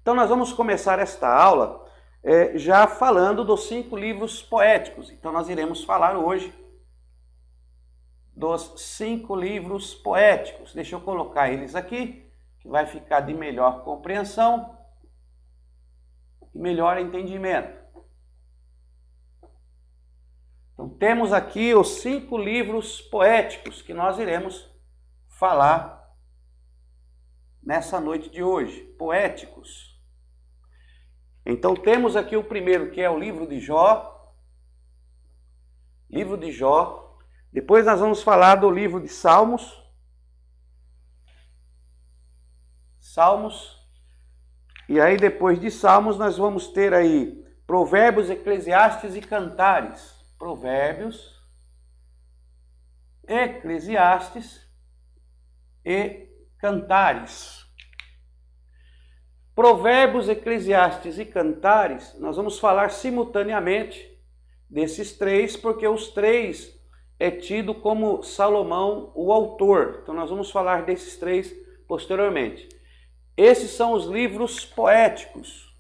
Então nós vamos começar esta aula já falando dos 5 livros poéticos. Então nós iremos falar hoje dos 5 livros poéticos. Deixa eu colocar eles aqui, que vai ficar de melhor compreensão e melhor entendimento. Então temos aqui os 5 livros poéticos que nós iremos falar nessa noite de hoje, poéticos. Então temos aqui o primeiro, que é o livro de Jó. Livro de Jó. Depois nós vamos falar do livro de Salmos. Salmos. E aí depois de Salmos nós vamos ter aí Provérbios, Eclesiastes e Cantares. Provérbios, Eclesiastes e Cantares. Provérbios, Eclesiastes e Cantares, nós vamos falar simultaneamente desses 3, porque os 3 é tido como Salomão o autor. Então nós vamos falar desses 3 posteriormente. Esses são os livros poéticos,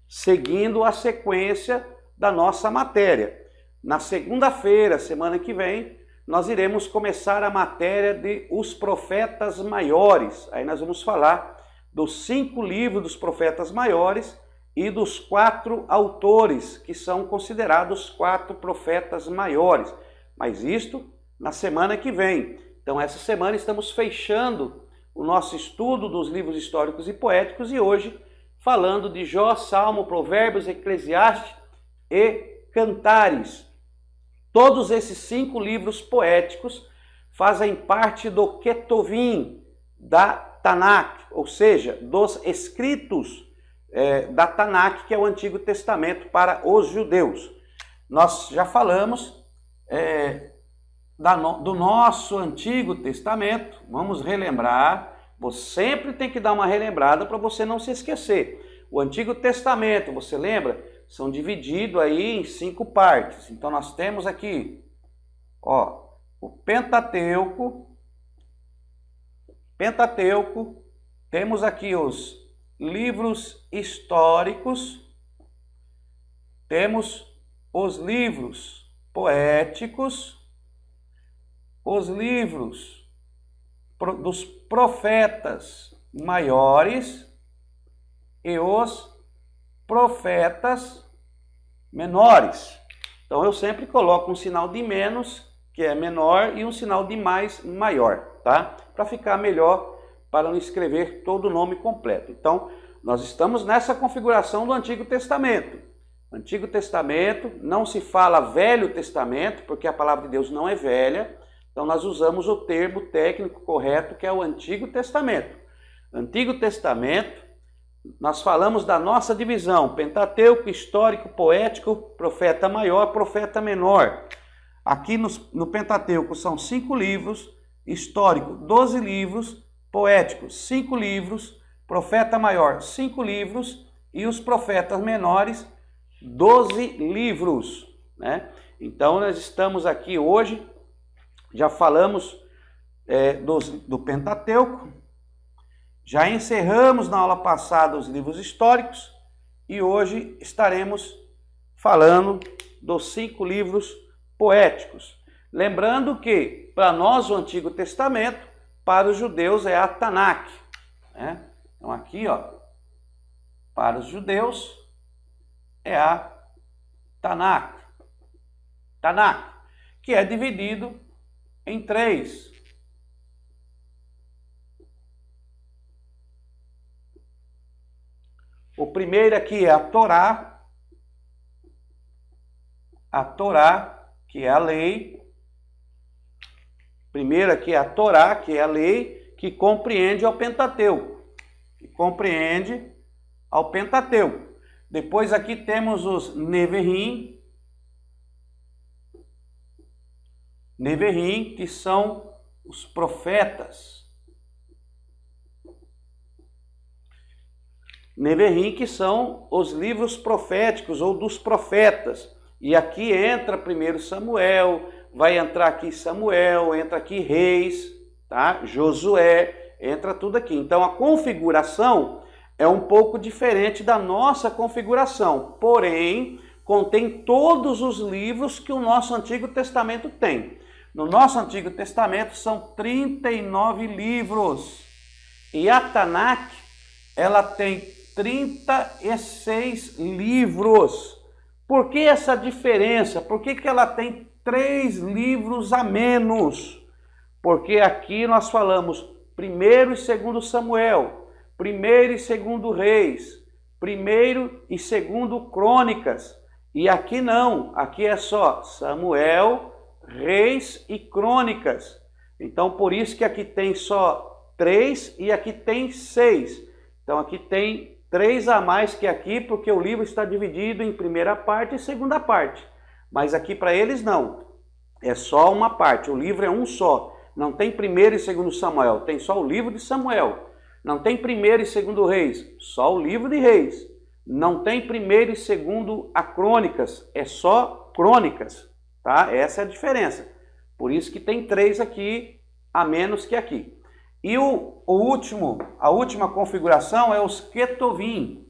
seguindo a sequência da nossa matéria. Na segunda-feira, semana que vem, nós iremos começar a matéria de os profetas maiores. Aí nós vamos falar dos 5 livros dos profetas maiores e dos 4 autores, que são considerados 4 profetas maiores. Mas isto na semana que vem. Então essa semana estamos fechando o nosso estudo dos livros históricos e poéticos e hoje falando de Jó, Salmo, Provérbios, Eclesiastes e Cantares. Todos esses 5 livros poéticos fazem parte do Ketuvim da Tanakh, ou seja, dos escritos da Tanakh, que é o Antigo Testamento para os judeus. Nós já falamos do nosso Antigo Testamento, vamos relembrar, você sempre tem que dar uma relembrada para você não se esquecer. O Antigo Testamento, você lembra? São divididos aí em 5 partes. Então nós temos aqui, ó, o Pentateuco, temos aqui os livros históricos, temos os livros poéticos, os livros dos profetas maiores e os profetas menores. Então eu sempre coloco um sinal de menos, que é menor, e um sinal de mais, maior, tá? Para ficar melhor, para não escrever todo o nome completo. Então nós estamos nessa configuração do Antigo Testamento. Antigo Testamento, não se fala Velho Testamento, porque a palavra de Deus não é velha. Então nós usamos o termo técnico correto, que é o Antigo Testamento. Antigo Testamento, nós falamos da nossa divisão, Pentateuco, histórico, poético, profeta maior, profeta menor. Aqui no Pentateuco são 5 livros, histórico 12 livros, poético 5 livros, profeta maior 5 livros e os profetas menores 12 livros, né? Então nós estamos aqui hoje, já falamos do Pentateuco, já encerramos na aula passada os livros históricos e hoje estaremos falando dos 5 livros poéticos. Lembrando que para nós o Antigo Testamento, para os judeus é a Tanakh, né? Então aqui, ó, para os judeus é a Tanakh, que é dividido em 3. O primeiro aqui é a Torá, que é a lei. Primeiro aqui é a Torá, que é a lei, que compreende ao Pentateuco. Depois aqui temos os Nevi'im, que são os profetas. Nevi'im, que são os livros proféticos ou dos profetas. E aqui entra primeiro Samuel, vai entrar aqui Samuel, entra aqui Reis, tá? Josué, entra tudo aqui. Então a configuração é um pouco diferente da nossa configuração, porém contém todos os livros que o nosso Antigo Testamento tem. No nosso Antigo Testamento são 39 livros e a Tanakh, ela tem 36 livros. Por que essa diferença? Por que ela tem 3 livros a menos? Porque aqui nós falamos 1º e 2º Samuel, 1º e 2º Reis, 1º e 2º Crônicas. E aqui não, aqui é só Samuel, Reis e Crônicas. Então por isso que aqui tem só 3 e aqui tem 6. Então aqui tem 3 a mais que aqui, porque o livro está dividido em primeira parte e segunda parte. Mas aqui para eles não, é só uma parte, o livro é um só. Não tem 1º e 2º Samuel, tem só o livro de Samuel. Não tem 1º e 2º Reis, só o livro de Reis. Não tem 1º e 2º a Crônicas, é só Crônicas, tá? Essa é a diferença. Por isso que tem 3 aqui a menos que aqui. E a última configuração é os Ketuvim.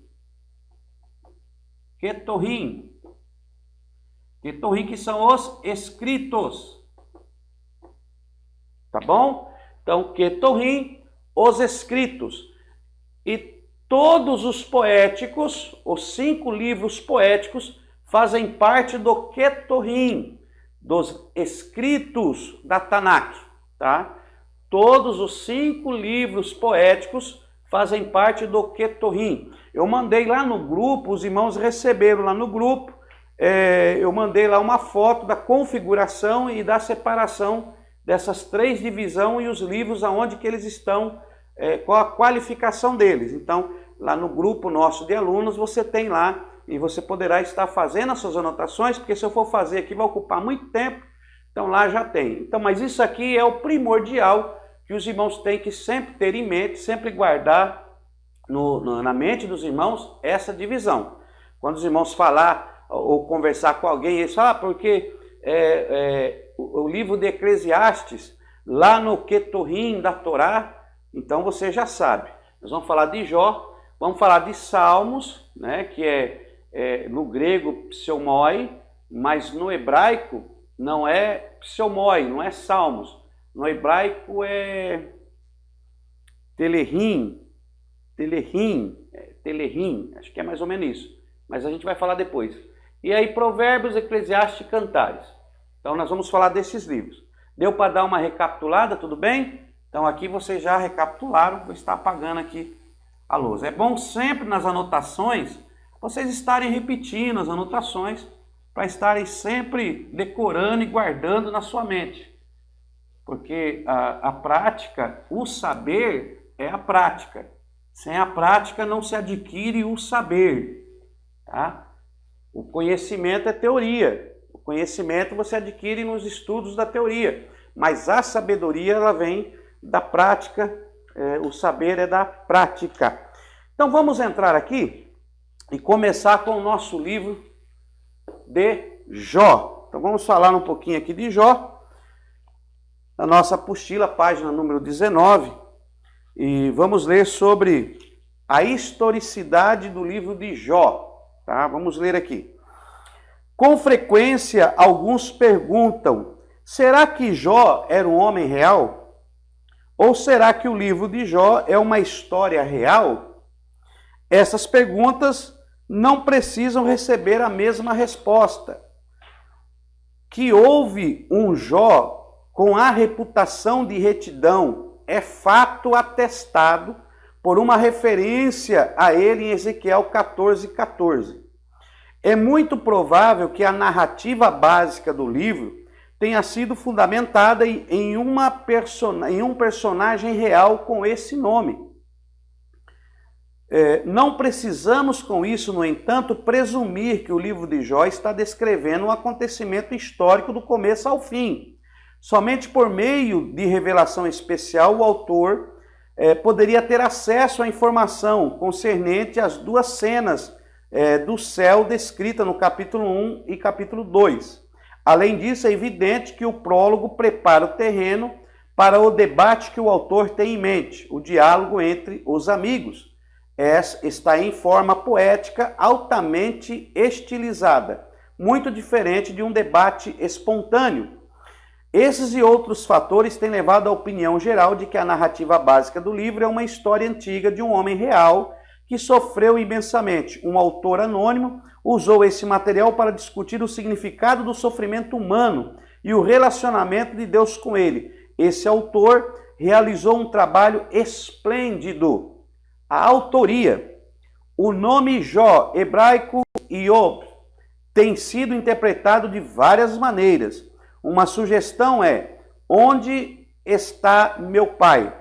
Ketuvim, que são os escritos. Tá bom? Então, Ketuvim, os escritos. E todos os poéticos, os 5 livros poéticos, fazem parte do Ketuvim, dos escritos da Tanakh, tá? Todos os 5 livros poéticos fazem parte do Ketuvim. Eu mandei lá no grupo, os irmãos receberam lá no grupo, eu mandei lá uma foto da configuração e da separação dessas 3 divisões e os livros aonde que eles estão, qual a qualificação deles. Então, lá no grupo nosso de alunos, você tem lá e você poderá estar fazendo as suas anotações, porque se eu for fazer aqui vai ocupar muito tempo, então lá já tem. Então, mas isso aqui é o primordial que os irmãos têm que sempre ter em mente, sempre guardar na mente dos irmãos essa divisão. Quando os irmãos falar ou conversar com alguém, eles falam, porque o livro de Eclesiastes, lá no Ketuvim da Torá, então você já sabe. Nós vamos falar de Jó, vamos falar de Salmos, né, que é no grego pseumoi, mas no hebraico não é pseumoi, não é Salmos. No hebraico é Telehim, acho que é mais ou menos isso, mas a gente vai falar depois. E aí Provérbios, Eclesiastes e Cantares. Então nós vamos falar desses livros. Deu para dar uma recapitulada, tudo bem? Então aqui vocês já recapitularam, vou estar apagando aqui a lousa. É bom sempre nas anotações, vocês estarem repetindo as anotações, para estarem sempre decorando e guardando na sua mente. Porque a prática, o saber é a prática. Sem a prática não se adquire o saber. Tá? O conhecimento é teoria. O conhecimento você adquire nos estudos da teoria. Mas a sabedoria ela vem da prática, o saber é da prática. Então vamos entrar aqui e começar com o nosso livro de Jó. Então vamos falar um pouquinho aqui de Jó. A nossa apostila, página número 19, e vamos ler sobre a historicidade do livro de Jó. Tá? Vamos ler aqui. Com frequência, alguns perguntam, será que Jó era um homem real? Ou será que o livro de Jó é uma história real? Essas perguntas não precisam receber a mesma resposta. Que houve um Jó com a reputação de retidão é fato atestado por uma referência a ele em Ezequiel 14:14. É muito provável que a narrativa básica do livro tenha sido fundamentada em um personagem real com esse nome. Não precisamos com isso, no entanto, presumir que o livro de Jó está descrevendo um acontecimento histórico do começo ao fim. Somente por meio de revelação especial, o autor poderia ter acesso à informação concernente às 2 cenas do céu descritas no capítulo 1 e capítulo 2. Além disso, é evidente que o prólogo prepara o terreno para o debate que o autor tem em mente, o diálogo entre os amigos. está em forma poética altamente estilizada, muito diferente de um debate espontâneo. Esses e outros fatores têm levado à opinião geral de que a narrativa básica do livro é uma história antiga de um homem real que sofreu imensamente. Um autor anônimo usou esse material para discutir o significado do sofrimento humano e o relacionamento de Deus com ele. Esse autor realizou um trabalho esplêndido. A autoria. O nome Jó, hebraico Iob, tem sido interpretado de várias maneiras. Uma sugestão é: onde está meu pai?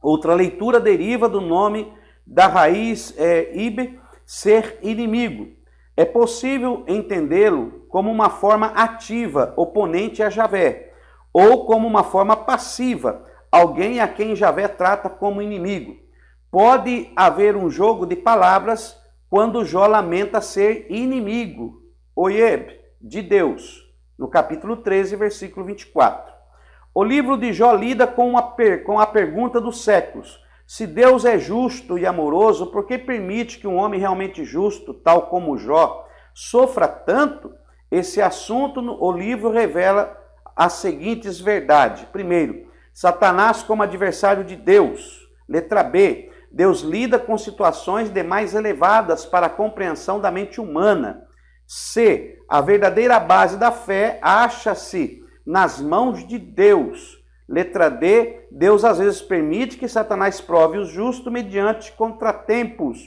Outra leitura deriva do nome da raiz Ib, ser inimigo. É possível entendê-lo como uma forma ativa, oponente a Javé, ou como uma forma passiva, alguém a quem Javé trata como inimigo. Pode haver um jogo de palavras quando Jó lamenta ser inimigo, Oieb, de Deus, no capítulo 13, versículo 24. O livro de Jó lida com a pergunta dos séculos. Se Deus é justo e amoroso, por que permite que um homem realmente justo, tal como Jó, sofra tanto? Esse assunto, o livro revela as seguintes verdades. Primeiro, Satanás como adversário de Deus. Letra B, Deus lida com situações demais elevadas para a compreensão da mente humana. C, a verdadeira base da fé acha-se nas mãos de Deus. Letra D, Deus às vezes permite que Satanás prove o justo mediante contratempos.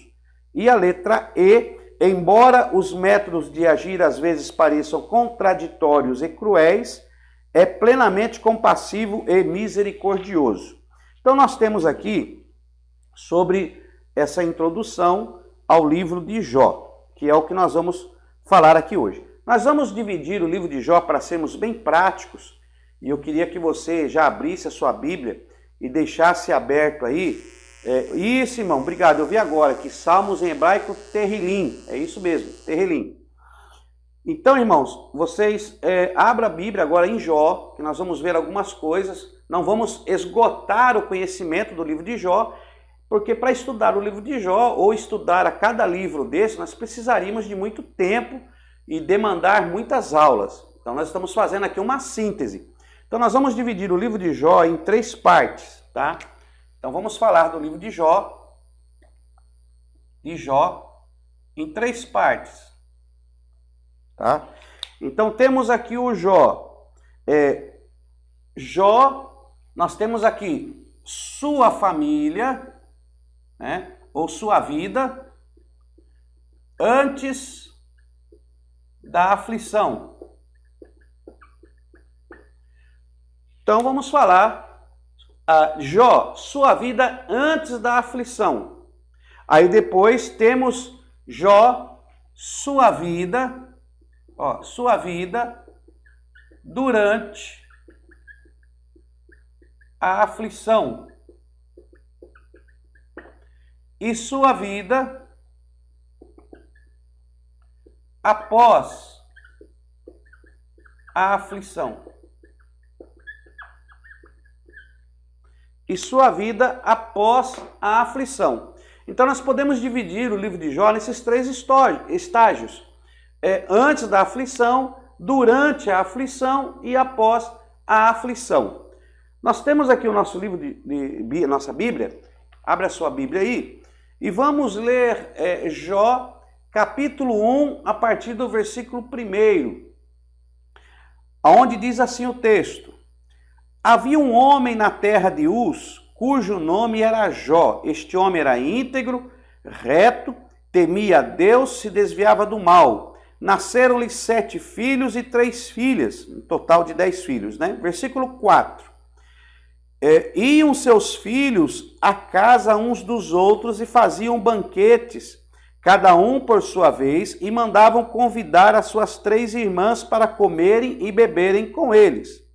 E a letra E, embora os métodos de agir às vezes pareçam contraditórios e cruéis, é plenamente compassivo e misericordioso. Então nós temos aqui sobre essa introdução ao livro de Jó, que é o que nós vamos falar aqui hoje. Nós vamos dividir o livro de Jó para sermos bem práticos, e eu queria que você já abrisse a sua Bíblia e deixasse aberto aí. Isso, irmão, obrigado. Eu vi agora que Salmos em hebraico, Terrilim. É isso mesmo, Terrilim. Então, irmãos, vocês abram a Bíblia agora em Jó, que nós vamos ver algumas coisas. Não vamos esgotar o conhecimento do livro de Jó, porque para estudar o livro de Jó, ou estudar a cada livro desse, nós precisaríamos de muito tempo e demandar muitas aulas. Então nós estamos fazendo aqui uma síntese. Então nós vamos dividir o livro de Jó em 3 partes, tá? Então vamos falar do livro de Jó em 3 partes, tá? Então temos aqui o Jó. Jó, nós temos aqui sua família, né? Ou sua vida antes da aflição. Então vamos falar Jó, sua vida antes da aflição. Aí depois temos Jó, sua vida durante a aflição. E sua vida após a aflição. E sua vida após a aflição. Então nós podemos dividir o livro de Jó nesses 3 estágios. Antes da aflição, durante a aflição e após a aflição. Nós temos aqui o nosso livro nossa Bíblia. Abre a sua Bíblia aí. E vamos ler Jó, capítulo 1, a partir do versículo 1, onde diz assim o texto: Havia um homem na terra de Uz, cujo nome era Jó. Este homem era íntegro, reto, temia a Deus, se desviava do mal. Nasceram-lhe 7 filhos e 3 filhas, um total de 10 filhos, né? Versículo 4. Iam seus filhos à casa uns dos outros e faziam banquetes, cada um por sua vez, e mandavam convidar as suas 3 irmãs para comerem e beberem com eles.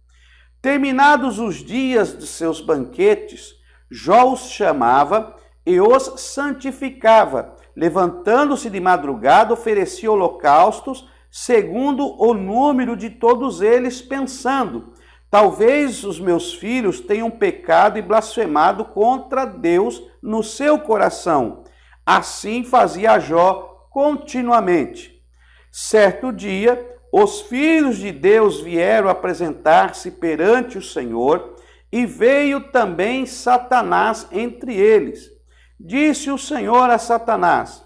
Terminados os dias de seus banquetes, Jó os chamava e os santificava. Levantando-se de madrugada, oferecia holocaustos, segundo o número de todos eles, pensando: talvez os meus filhos tenham pecado e blasfemado contra Deus no seu coração. Assim fazia Jó continuamente. Certo dia, os filhos de Deus vieram apresentar-se perante o Senhor, e veio também Satanás entre eles. Disse o Senhor a Satanás: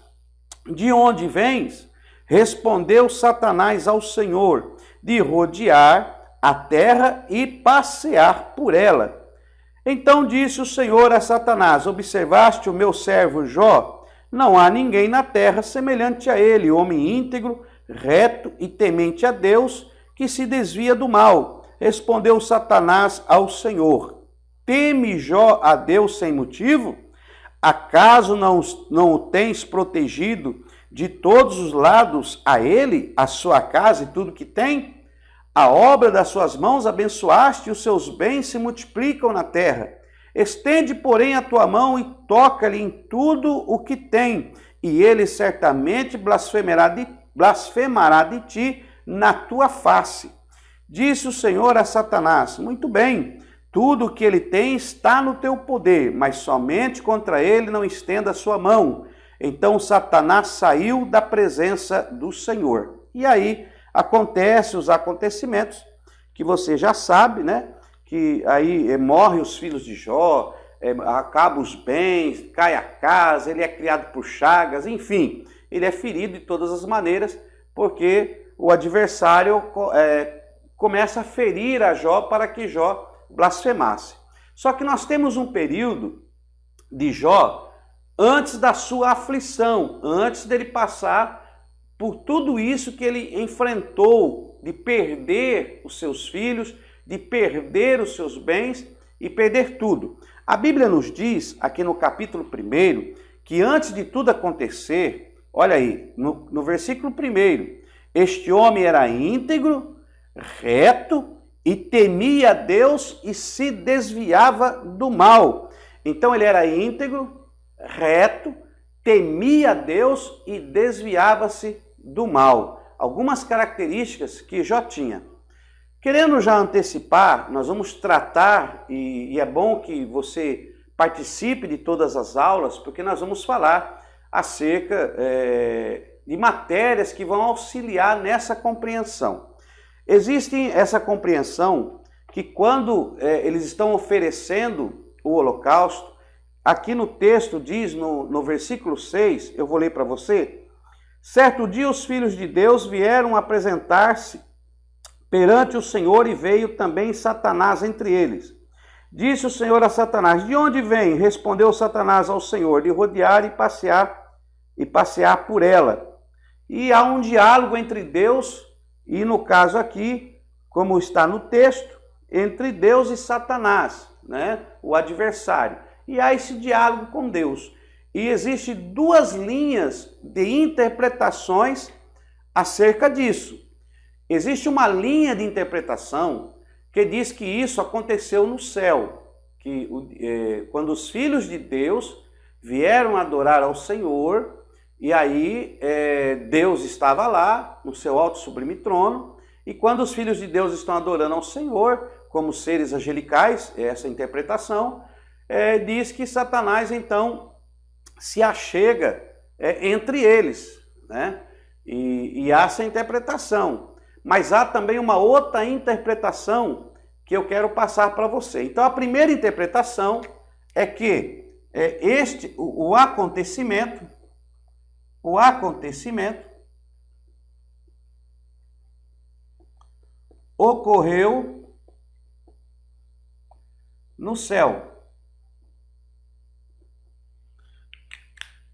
de onde vens? Respondeu Satanás ao Senhor: de rodear a terra e passear por ela. Então disse o Senhor a Satanás: observaste o meu servo Jó? Não há ninguém na terra semelhante a ele, homem íntegro, reto e temente a Deus, que se desvia do mal. Respondeu Satanás ao Senhor: teme Jó a Deus sem motivo? Acaso não o tens protegido de todos os lados a ele, a sua casa e tudo que tem? A obra das suas mãos abençoaste, e os seus bens se multiplicam na terra. Estende, porém, a tua mão e toca-lhe em tudo o que tem, e ele certamente blasfemará de ti na tua face. Disse o Senhor a Satanás: muito bem, tudo o que ele tem está no teu poder, mas somente contra ele não estenda a sua mão. Então Satanás saiu da presença do Senhor. E aí acontecem os acontecimentos que você já sabe, né? Que aí morrem os filhos de Jó, acabam os bens, cai a casa, ele é criado por chagas, enfim, ele é ferido de todas as maneiras, porque o adversário começa a ferir a Jó para que Jó blasfemasse. Só que nós temos um período de Jó antes da sua aflição, antes dele passar por tudo isso que ele enfrentou, de perder os seus filhos, de perder os seus bens e perder tudo. A Bíblia nos diz, aqui no capítulo 1, que antes de tudo acontecer, olha aí, no versículo 1, este homem era íntegro, reto e temia a Deus e se desviava do mal. Então ele era íntegro, reto, temia a Deus e desviava-se do mal. Algumas características que Jó tinha. Querendo já antecipar, nós vamos tratar, e é bom que você participe de todas as aulas, porque nós vamos falar acerca de matérias que vão auxiliar nessa compreensão. Existe essa compreensão que quando eles estão oferecendo o holocausto, aqui no texto diz, no versículo 6, eu vou ler para você: certo dia os filhos de Deus vieram apresentar-se perante o Senhor, e veio também Satanás entre eles. Disse o Senhor a Satanás: de onde vem? Respondeu Satanás ao Senhor: de rodear e passear por ela. E há um diálogo entre Deus e, no caso aqui, como está no texto, entre Deus e Satanás, né? O adversário. E há esse diálogo com Deus. E existem duas linhas de interpretações acerca disso. Existe uma linha de interpretação que diz que isso aconteceu no céu, que quando os filhos de Deus vieram adorar ao Senhor, e aí Deus estava lá no seu alto sublime trono, e quando os filhos de Deus estão adorando ao Senhor, como seres angelicais, essa interpretação, diz que Satanás então se achega entre eles, né? E há essa interpretação. Mas há também uma outra interpretação que eu quero passar para você. Então, a primeira interpretação é que o acontecimento ocorreu no céu.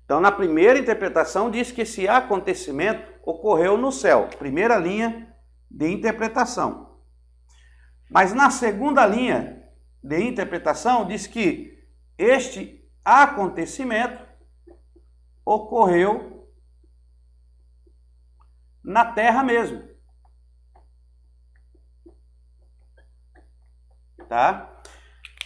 Então, na primeira interpretação, diz que esse acontecimento ocorreu no céu. Primeira linha de interpretação. Mas na segunda linha de interpretação, diz que este acontecimento ocorreu na terra mesmo. Tá?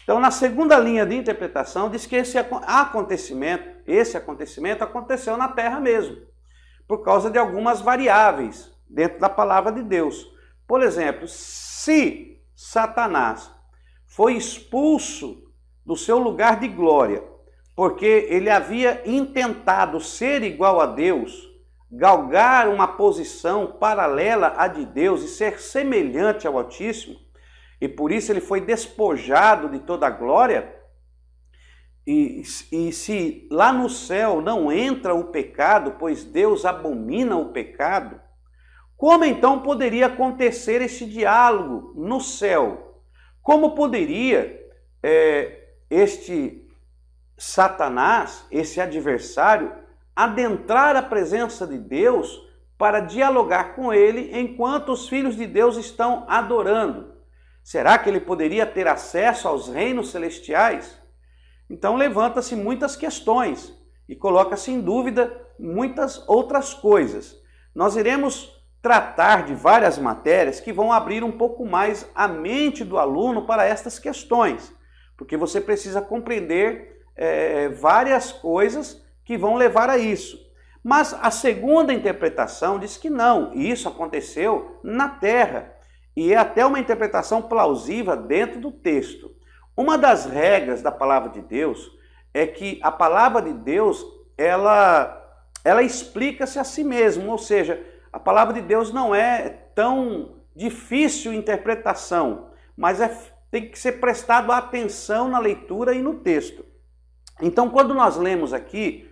Então, na segunda linha de interpretação, diz que esse acontecimento aconteceu na terra mesmo, por causa de algumas variáveis dentro da palavra de Deus. Por exemplo, se Satanás foi expulso do seu lugar de glória porque ele havia intentado ser igual a Deus, galgar uma posição paralela à de Deus e ser semelhante ao Altíssimo, e por isso ele foi despojado de toda a glória. E se lá no céu não entra o pecado, pois Deus abomina o pecado, como então poderia acontecer esse diálogo no céu? Como poderia este Satanás, esse adversário, adentrar a presença de Deus para dialogar com ele enquanto os filhos de Deus estão adorando? Será que ele poderia ter acesso aos reinos celestiais? Então levanta-se muitas questões e coloca-se em dúvida muitas outras coisas. Nós iremos tratar de várias matérias que vão abrir um pouco mais a mente do aluno para estas questões, porque você precisa compreender várias coisas que vão levar a isso. Mas a segunda interpretação diz que não, e isso aconteceu na terra, e é até uma interpretação plausível dentro do texto. Uma das regras da palavra de Deus é que a palavra de Deus, ela explica-se a si mesma, ou seja, a palavra de Deus não é tão difícil interpretação, mas tem que ser prestado atenção na leitura e no texto. Então, quando nós lemos aqui,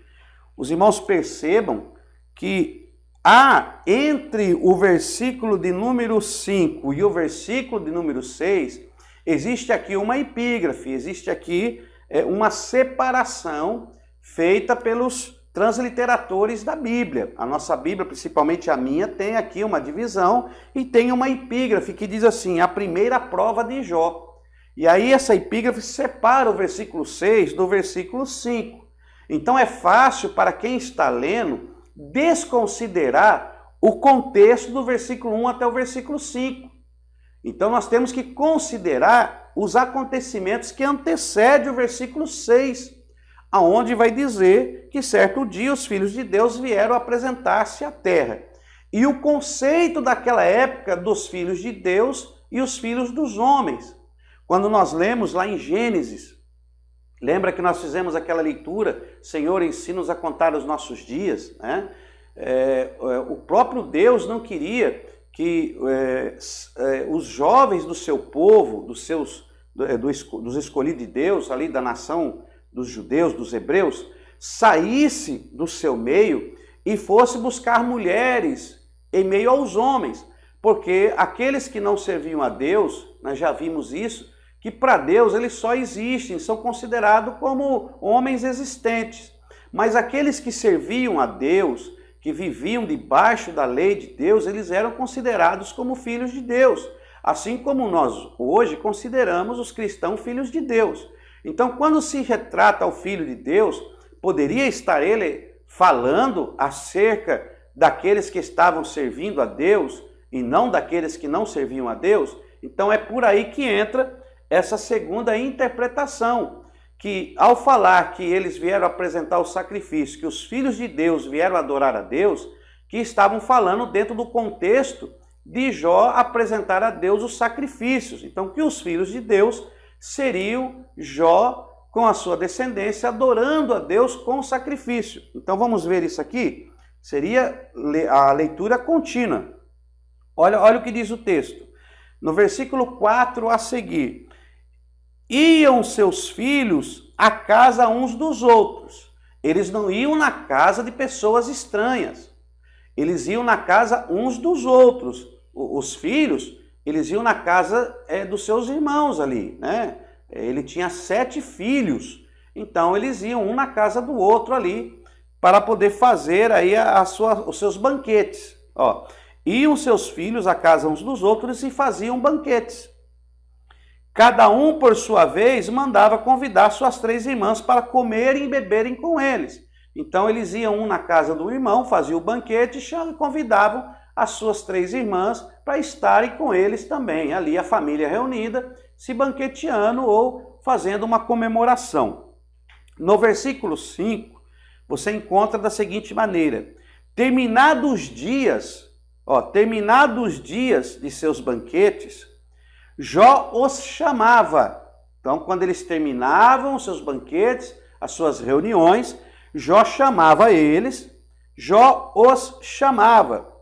os irmãos percebam que há entre o versículo de número 5 e o versículo de número 6, existe aqui uma epígrafe, existe aqui uma separação feita pelos transliteradores da Bíblia. A nossa Bíblia, principalmente a minha, tem aqui uma divisão e tem uma epígrafe que diz assim, a primeira prova de Jó. E aí essa epígrafe separa o versículo 6 do versículo 5. Então é fácil para quem está lendo desconsiderar o contexto do versículo 1 até o versículo 5. Então nós temos que considerar os acontecimentos que antecedem o versículo 6, aonde vai dizer que certo dia os filhos de Deus vieram apresentar-se à terra. E o conceito daquela época dos filhos de Deus e os filhos dos homens. Quando nós lemos lá em Gênesis, lembra que nós fizemos aquela leitura, Senhor, ensina-nos a contar os nossos dias, né? O próprio Deus não queria que os jovens do seu povo, dos escolhidos de Deus, ali da nação dos judeus, dos hebreus, saísse do seu meio e fosse buscar mulheres em meio aos homens, porque aqueles que não serviam a Deus, nós já vimos isso, que para Deus eles só existem, são considerados como homens existentes. Mas aqueles que serviam a Deus, que viviam debaixo da lei de Deus, eles eram considerados como filhos de Deus. Assim como nós hoje consideramos os cristãos filhos de Deus. Então, quando se retrata o Filho de Deus, poderia estar ele falando acerca daqueles que estavam servindo a Deus e não daqueles que não serviam a Deus? Então é por aí que entra essa segunda interpretação, que ao falar que eles vieram apresentar o sacrifício, que os filhos de Deus vieram adorar a Deus, que estavam falando dentro do contexto de Jó apresentar a Deus os sacrifícios. Então que os filhos de Deus seriam Jó com a sua descendência adorando a Deus com o sacrifício. Então vamos ver isso aqui? Seria a leitura contínua. Olha o que diz o texto. No versículo 4 a seguir. Iam seus filhos à casa uns dos outros. Eles não iam na casa de pessoas estranhas. Eles iam na casa uns dos outros. Os filhos, eles iam na casa dos seus irmãos ali, né? Ele tinha 7 filhos. Então eles iam um na casa do outro ali para poder fazer aí os seus banquetes. Ó, iam seus filhos à casa uns dos outros e faziam banquetes. Cada um, por sua vez, mandava convidar suas 3 irmãs para comerem e beberem com eles. Então eles iam um na casa do irmão, faziam o banquete e convidavam as suas 3 irmãs para estarem com eles também. Ali a família reunida, se banqueteando ou fazendo uma comemoração. No versículo 5, você encontra da seguinte maneira. Terminados os dias de seus banquetes, Jó os chamava. Então, quando eles terminavam os seus banquetes, as suas reuniões, Jó chamava eles, Jó os chamava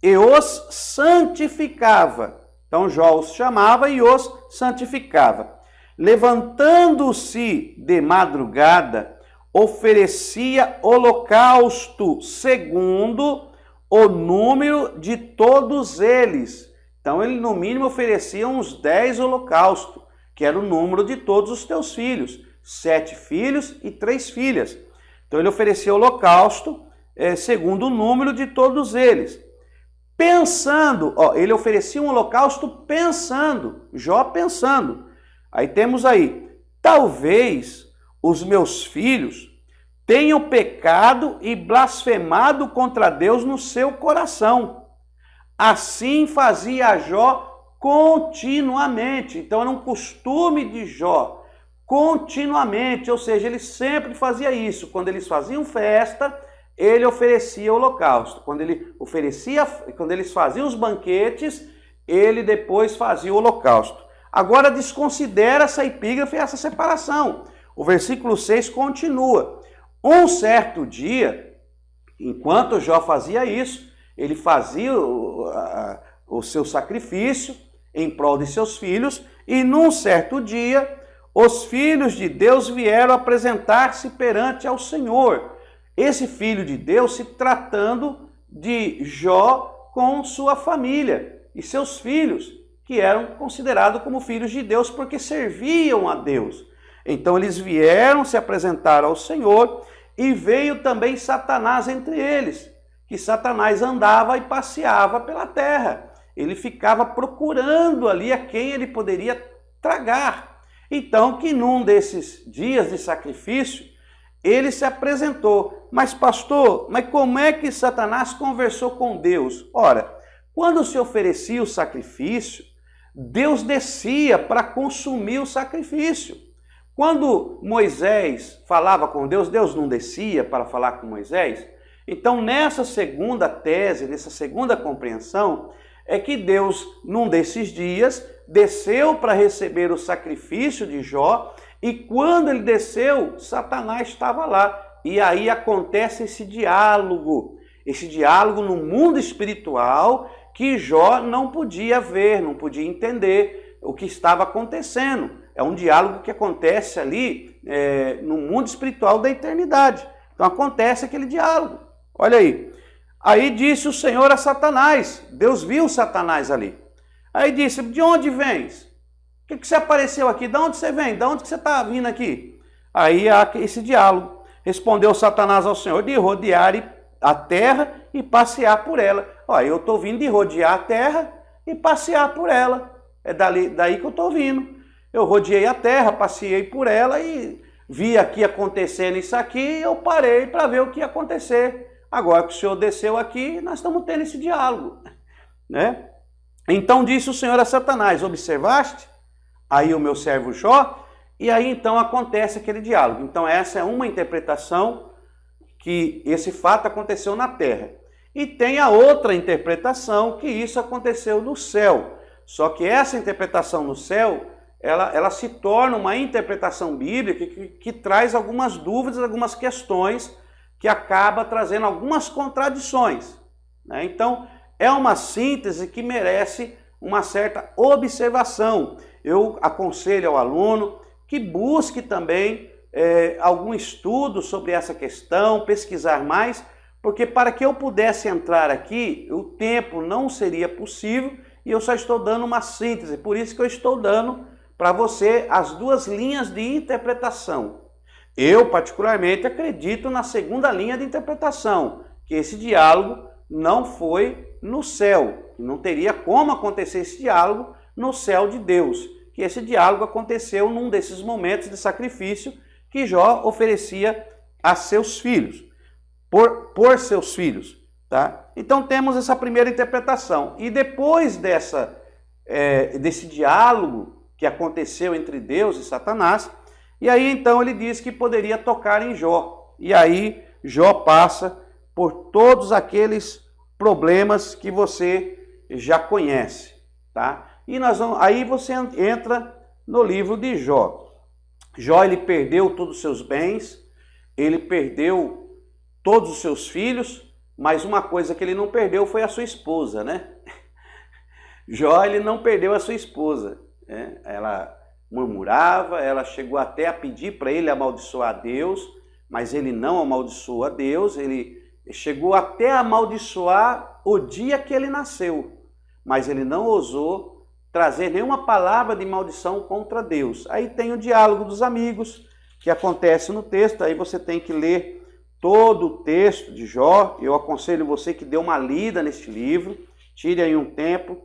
e os santificava. Então Jó os chamava e os santificava. Levantando-se de madrugada, oferecia holocausto segundo o número de todos eles. Então ele no mínimo oferecia uns 10 holocaustos, que era o número de todos os teus filhos, 7 filhos e 3 filhas. Então ele oferecia holocausto segundo o número de todos eles. Pensando, ele oferecia um holocausto pensando, Jó pensando. Aí temos aí, talvez os meus filhos tenham pecado e blasfemado contra Deus no seu coração. Assim fazia Jó continuamente. Então era um costume de Jó, continuamente, ou seja, ele sempre fazia isso. Quando eles faziam festa, ele oferecia holocausto. Quando eles faziam os banquetes, ele depois fazia o holocausto. Agora desconsidera essa epígrafe e essa separação. O versículo 6 continua. Um certo dia, enquanto Jó fazia isso, ele fazia o seu sacrifício em prol de seus filhos, e num certo dia, os filhos de Deus vieram apresentar-se perante ao Senhor. Esse filho de Deus se tratando de Jó com sua família e seus filhos, que eram considerados como filhos de Deus porque serviam a Deus. Então eles vieram se apresentar ao Senhor e veio também Satanás entre eles, que Satanás andava e passeava pela terra. Ele ficava procurando ali a quem ele poderia tragar. Então que num desses dias de sacrifício, ele se apresentou. Mas pastor, como é que Satanás conversou com Deus? Ora, quando se oferecia o sacrifício, Deus descia para consumir o sacrifício. Quando Moisés falava com Deus, Deus não descia para falar com Moisés. Então, nessa segunda tese, nessa segunda compreensão, é que Deus, num desses dias, desceu para receber o sacrifício de Jó, e quando ele desceu, Satanás estava lá. E aí acontece esse diálogo no mundo espiritual, que Jó não podia ver, não podia entender o que estava acontecendo. É um diálogo que acontece ali no mundo espiritual da eternidade. Então acontece aquele diálogo. Olha aí. Aí disse o Senhor a Satanás. Deus viu Satanás ali. Aí disse, de onde vens? O que você apareceu aqui? De onde você vem? De onde você está vindo aqui? Aí há esse diálogo. Respondeu Satanás ao Senhor, de rodear a terra e passear por ela. Eu estou vindo de rodear a terra e passear por ela. É daí que eu estou vindo. Eu rodeei a terra, passei por ela e vi aqui acontecendo isso aqui e eu parei para ver o que ia acontecer. Agora que o Senhor desceu aqui, nós estamos tendo esse diálogo. Né? Então disse o Senhor a Satanás, observaste? Aí o meu servo Jó, e aí então acontece aquele diálogo. Então essa é uma interpretação que esse fato aconteceu na terra. E tem a outra interpretação que isso aconteceu no céu. Só que essa interpretação no céu, ela se torna uma interpretação bíblica que traz algumas dúvidas, algumas questões, que acaba trazendo algumas contradições. Né? Então, é uma síntese que merece uma certa observação. Eu aconselho ao aluno que busque também algum estudo sobre essa questão, pesquisar mais, porque para que eu pudesse entrar aqui, o tempo não seria possível e eu só estou dando uma síntese. Por isso que eu estou dando para você as duas linhas de interpretação. Eu, particularmente, acredito na segunda linha de interpretação, que esse diálogo não foi no céu. Não teria como acontecer esse diálogo no céu de Deus. Que esse diálogo aconteceu num desses momentos de sacrifício que Jó oferecia a seus filhos, por seus filhos. Tá? Então temos essa primeira interpretação. E depois desse diálogo que aconteceu entre Deus e Satanás, e aí então ele diz que poderia tocar em Jó. E aí Jó passa por todos aqueles problemas que você já conhece. Tá? E aí você entra no livro de Jó. Jó, ele perdeu todos os seus bens, ele perdeu todos os seus filhos, mas uma coisa que ele não perdeu foi a sua esposa, né? Jó, ele não perdeu a sua esposa, né? Ela murmurava, ela chegou até a pedir para ele amaldiçoar a Deus, mas ele não amaldiçoou a Deus, ele chegou até a amaldiçoar o dia que ele nasceu, mas ele não ousou trazer nenhuma palavra de maldição contra Deus. Aí tem o diálogo dos amigos, que acontece no texto, aí você tem que ler todo o texto de Jó. Eu aconselho você que dê uma lida neste livro, tire aí um tempo,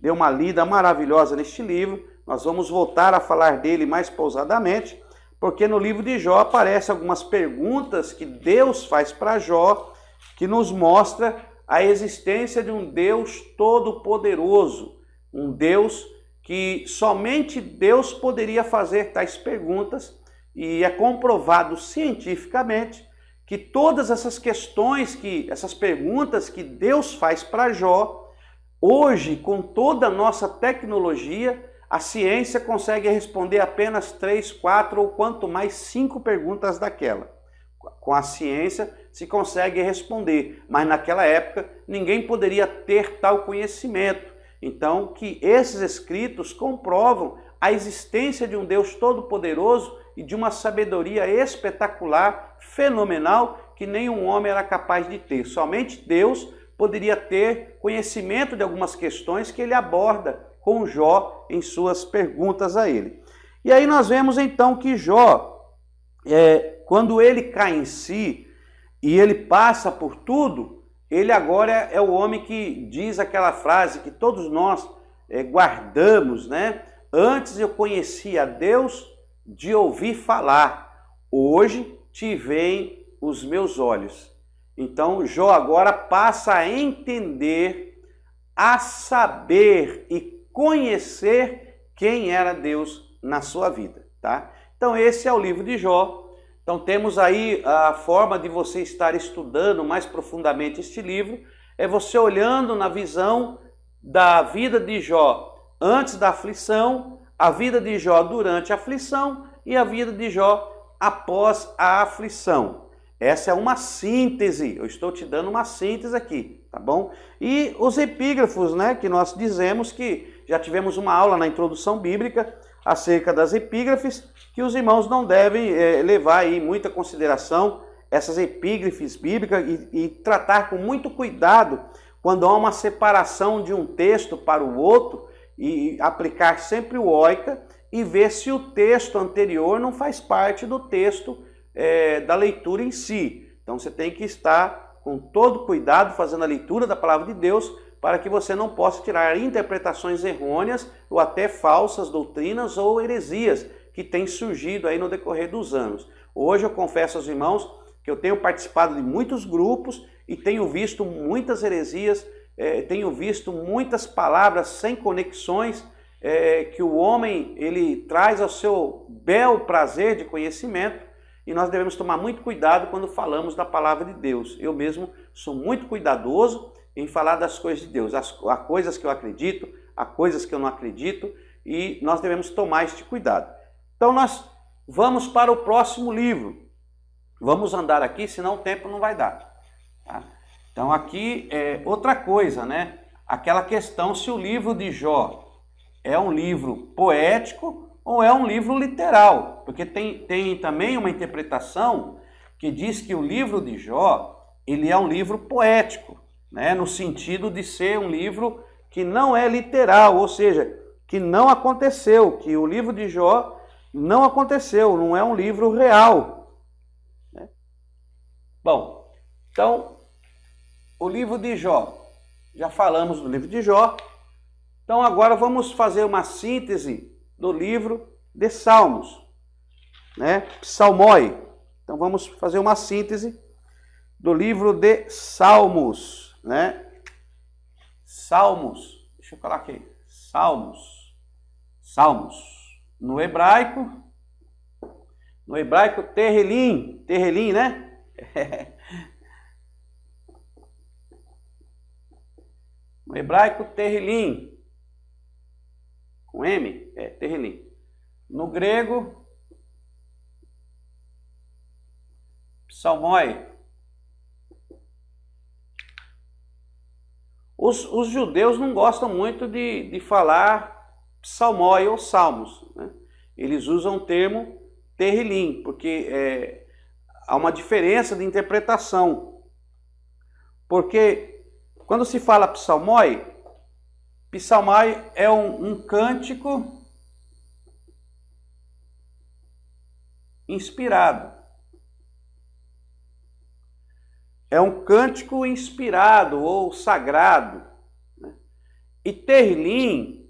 dê uma lida maravilhosa neste livro. Nós vamos voltar a falar dele mais pausadamente, porque no livro de Jó aparecem algumas perguntas que Deus faz para Jó, que nos mostra a existência de um Deus todo-poderoso, um Deus que somente Deus poderia fazer tais perguntas, e é comprovado cientificamente que todas essas questões, essas perguntas que Deus faz para Jó, hoje, com toda a nossa tecnologia, a ciência consegue responder apenas 3, 4 ou quanto mais 5 perguntas daquela. Com a ciência se consegue responder, mas naquela época ninguém poderia ter tal conhecimento. Então, que esses escritos comprovam a existência de um Deus todo-poderoso e de uma sabedoria espetacular, fenomenal, que nenhum homem era capaz de ter. Somente Deus poderia ter conhecimento de algumas questões que ele aborda com Jó em suas perguntas a ele. E aí nós vemos então que Jó, quando ele cai em si e ele passa por tudo, ele agora é o homem que diz aquela frase que todos nós guardamos, né? Antes eu conhecia a Deus de ouvir falar, hoje te veem os meus olhos. Então Jó agora passa a entender, a saber e conhecer quem era Deus na sua vida, tá? Então esse é o livro de Jó. Então temos aí a forma de você estar estudando mais profundamente este livro, é você olhando na visão da vida de Jó antes da aflição, a vida de Jó durante a aflição e a vida de Jó após a aflição. Essa é uma síntese, eu estou te dando uma síntese aqui, tá bom? E os epígrafos, né, que nós dizemos que já tivemos uma aula na introdução bíblica acerca das epígrafes, que os irmãos não devem levar aí muita consideração essas epígrafes bíblicas e tratar com muito cuidado quando há uma separação de um texto para o outro e aplicar sempre o oica e ver se o texto anterior não faz parte do texto da leitura em si. Então você tem que estar com todo cuidado fazendo a leitura da palavra de Deus para que você não possa tirar interpretações errôneas ou até falsas doutrinas ou heresias que têm surgido aí no decorrer dos anos. Hoje eu confesso aos irmãos que eu tenho participado de muitos grupos e tenho visto muitas heresias, tenho visto muitas palavras sem conexões que o homem ele traz ao seu bel prazer de conhecimento, e nós devemos tomar muito cuidado quando falamos da palavra de Deus. Eu mesmo sou muito cuidadoso em falar das coisas de Deus, há coisas que eu acredito, há coisas que eu não acredito, e nós devemos tomar este cuidado. Então nós vamos para o próximo livro. Vamos andar aqui, senão o tempo não vai dar. Tá? Então aqui é outra coisa, né? Aquela questão se o livro de Jó é um livro poético ou é um livro literal. Porque tem também uma interpretação que diz que o livro de Jó ele é um livro poético, né? No sentido de ser um livro que não é literal, ou seja, que não aconteceu, que o livro de Jó não aconteceu, não é um livro real. Né? Bom, então, o livro de Jó, já falamos do livro de Jó, então agora vamos fazer uma síntese do livro de Salmos, né? Psalmoi. Então vamos fazer uma síntese do livro de Salmos, né? Salmos, deixa eu colocar aqui, Salmos. No hebraico Tehilim, né? No hebraico Tehilim, com M, Tehilim. No grego, psalmoi. Os judeus não gostam muito de falar psalmoi ou salmos, né? Eles usam o termo terrilim, porque há uma diferença de interpretação. Porque quando se fala psalmoi é um cântico inspirado. É um cântico inspirado ou sagrado, né? E terrilim,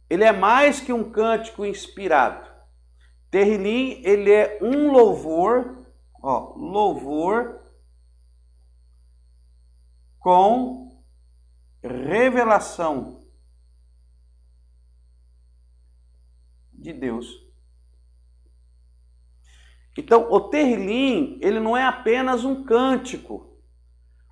ele é mais que um cântico inspirado. Terrilim, ele é um louvor, louvor com revelação de Deus. Então, o terrilim, ele não é apenas um cântico.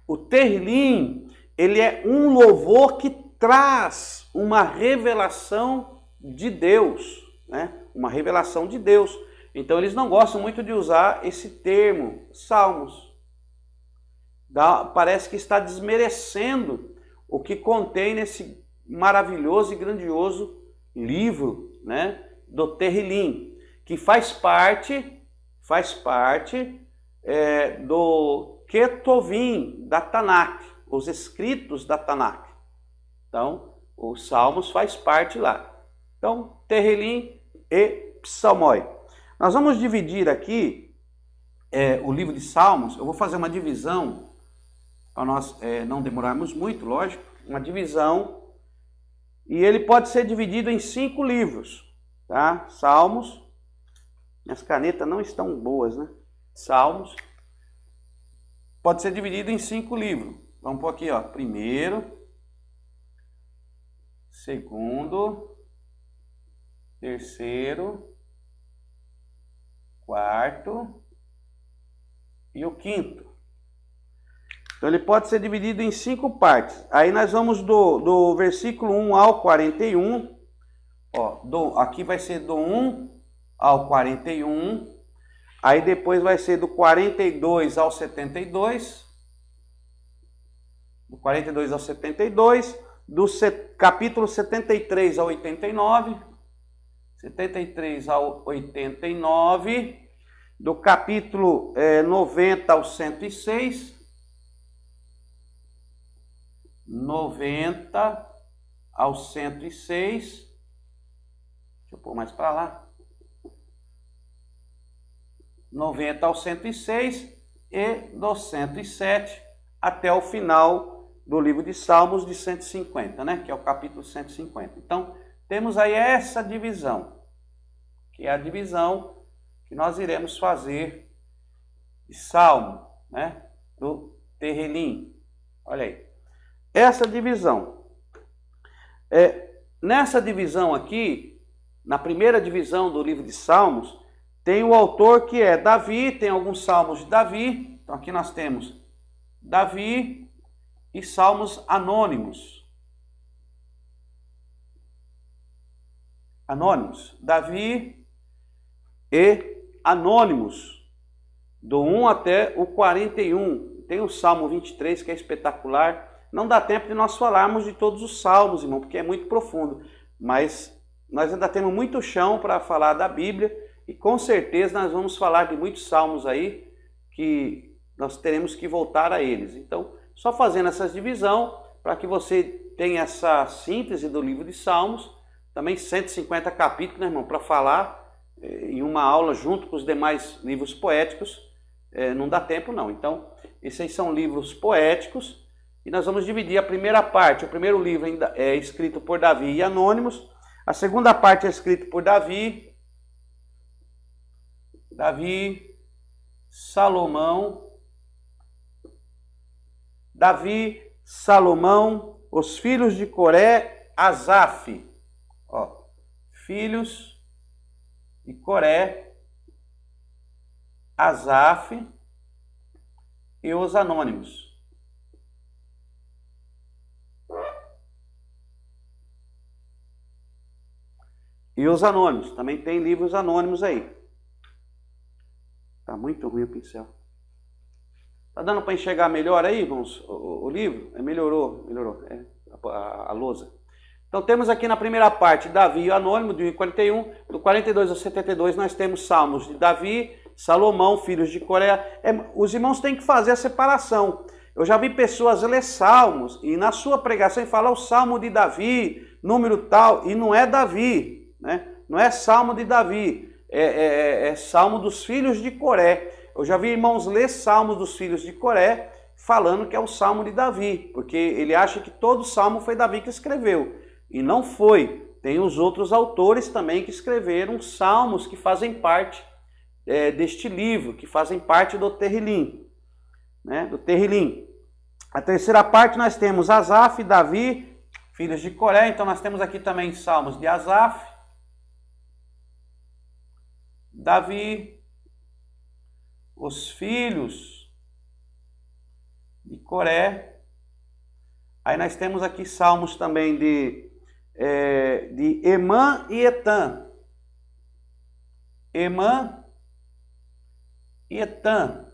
O terrilim, ele é um louvor que traz uma revelação de Deus, né? Uma revelação de Deus. Então, eles não gostam muito de usar esse termo, salmos. Parece que está desmerecendo o que contém nesse maravilhoso e grandioso livro, né, do terrilim, que faz parte do Ketuvim da Tanakh, os escritos da Tanakh. Então, os salmos faz parte lá. Então, terrilim e psalmoi. Nós vamos dividir aqui o livro de Salmos. Eu vou fazer uma divisão, para nós não demorarmos muito, lógico, uma divisão, e ele pode ser dividido em 5 livros, tá? Salmos, minhas canetas não estão boas, né? Salmos, pode ser dividido em 5 livros. Vamos pôr aqui, ó, primeiro, segundo, terceiro, quarto e o quinto. Então ele pode ser dividido em 5 partes. Aí nós vamos do versículo 1 ao 41. Aqui vai ser do 1 ao 41. Aí depois vai ser do 42 ao 72. Do 42 ao 72. Do capítulo 73 ao 89. 73 ao 89. Do capítulo 90 ao 106. 90 ao 106. Deixa eu pôr mais para lá. 90 ao 106 e do 107 até o final do livro de Salmos de 150, né? Que é o capítulo 150. Então, temos aí essa divisão, que é a divisão que nós iremos fazer de Salmo, né? Do terrilim. Olha aí. Essa divisão. Nessa divisão aqui, na primeira divisão do livro de Salmos, tem o autor que é Davi, tem alguns salmos de Davi. Então aqui nós temos Davi e salmos anônimos. Anônimos. Davi e anônimos. Do 1 até o 41. Tem o Salmo 23 que é espetacular. Não dá tempo de nós falarmos de todos os salmos, irmão, porque é muito profundo. Mas nós ainda temos muito chão para falar da Bíblia e com certeza nós vamos falar de muitos salmos aí que nós teremos que voltar a eles. Então, só fazendo essa divisão para que você tenha essa síntese do livro de Salmos. Também 150 capítulos, né, irmão, para falar em uma aula junto com os demais livros poéticos. Não dá tempo, não. Então, esses aí são livros poéticos. E nós vamos dividir a primeira parte. O primeiro livro é escrito por Davi e anônimos. A segunda parte é escrita por Davi, Salomão, os filhos de Coré, Asaf. Filhos de Coré, Asaf e os anônimos. E os anônimos, também tem livros anônimos aí. Tá muito ruim o pincel. Tá dando para enxergar melhor aí, irmãos, o livro? Melhorou, a lousa. Então temos aqui na primeira parte Davi e o anônimo, de 41, do 42 ao 72 nós temos salmos de Davi, Salomão, filhos de Coré. Os irmãos têm que fazer a separação. Eu já vi pessoas ler salmos e na sua pregação falar o salmo de Davi, número tal, e não é Davi, né? Não é salmo de Davi, é salmo dos filhos de Coré. Eu já vi irmãos ler salmos dos filhos de Coré falando que é o salmo de Davi, porque ele acha que todo salmo foi Davi que escreveu. E não foi. Tem os outros autores também que escreveram salmos que fazem parte deste livro, que fazem parte do Terrilim, né? Do Terrilim. A terceira parte nós temos Asaf, Davi, filhos de Coré. Então nós temos aqui também salmos de Asaf, Davi, os filhos de Coré. Aí nós temos aqui salmos também de Emã e Etã. Emã e Etã.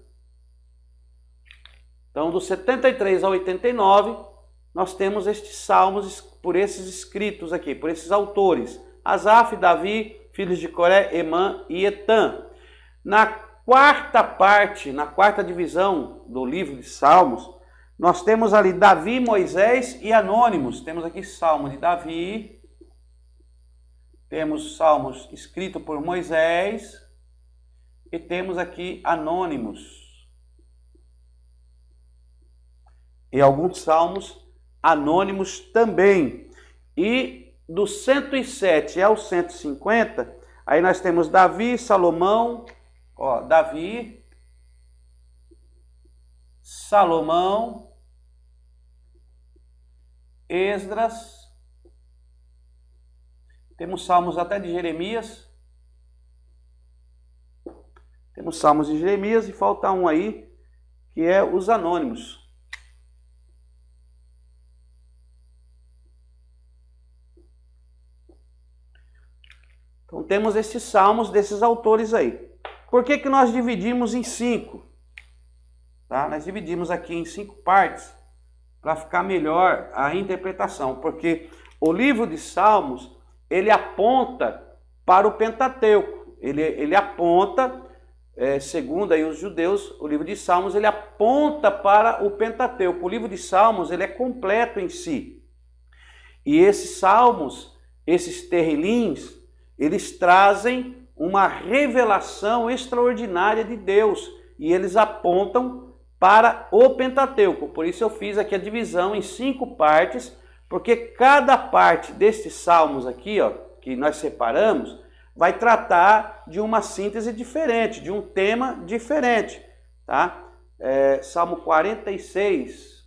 Então, do 73 ao 89, nós temos estes salmos por esses escritos aqui, por esses autores. Asaf, Davi, filhos de Coré, Emã e Etã. Na quarta parte, na quarta divisão do livro de Salmos, nós temos ali Davi, Moisés e anônimos. Temos aqui Salmo de Davi, temos salmos escritos por Moisés e temos aqui anônimos. E alguns salmos anônimos também. E do 107 ao 150, aí nós temos Davi, Salomão, Davi, Salomão, Esdras, temos salmos até de Jeremias, temos salmos de Jeremias e falta um aí, que é os anônimos. Então temos esses salmos desses autores aí. Por que nós dividimos em 5? Tá? Nós dividimos aqui em 5 partes para ficar melhor a interpretação, porque o livro de Salmos, ele aponta para o Pentateuco, ele aponta, segundo aí os judeus, o livro de Salmos, ele aponta para o Pentateuco. O livro de Salmos, ele é completo em si. E esses salmos, esses terrilins, eles trazem uma revelação extraordinária de Deus e eles apontam para o Pentateuco. Por isso eu fiz aqui a divisão em 5 partes, porque cada parte destes salmos aqui, que nós separamos, vai tratar de uma síntese diferente, de um tema diferente. Tá? Salmo 46,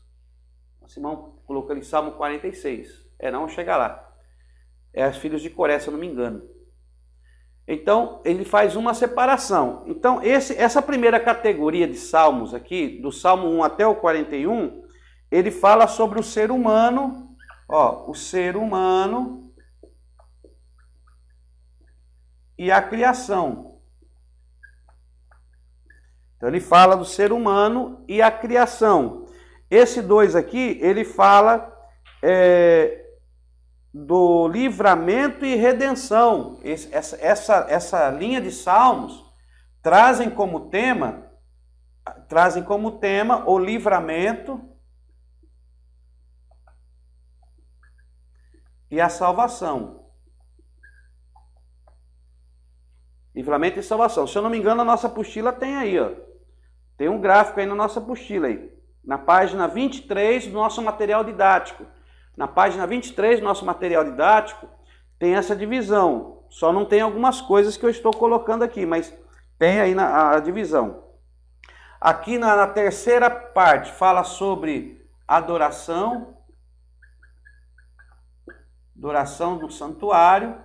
o Simão colocou ali Salmo 46. Não chega lá. É os filhos de Coré, se eu não me engano. Então, ele faz uma separação. Então, essa primeira categoria de salmos aqui, do Salmo 1 até o 41, ele fala sobre o ser humano, o ser humano e a criação. Então, ele fala do ser humano e a criação. Esse 2 aqui, ele fala do livramento e redenção. Essa linha de salmos trazem como tema o livramento e a salvação. Livramento e salvação. Se eu não me engano, a nossa apostila tem aí, tem um gráfico aí na nossa apostila aí, na página 23 do nosso material didático. Na página 23 do nosso material didático tem essa divisão. Só não tem algumas coisas que eu estou colocando aqui, mas tem aí a divisão. Aqui na terceira parte fala sobre adoração no santuário.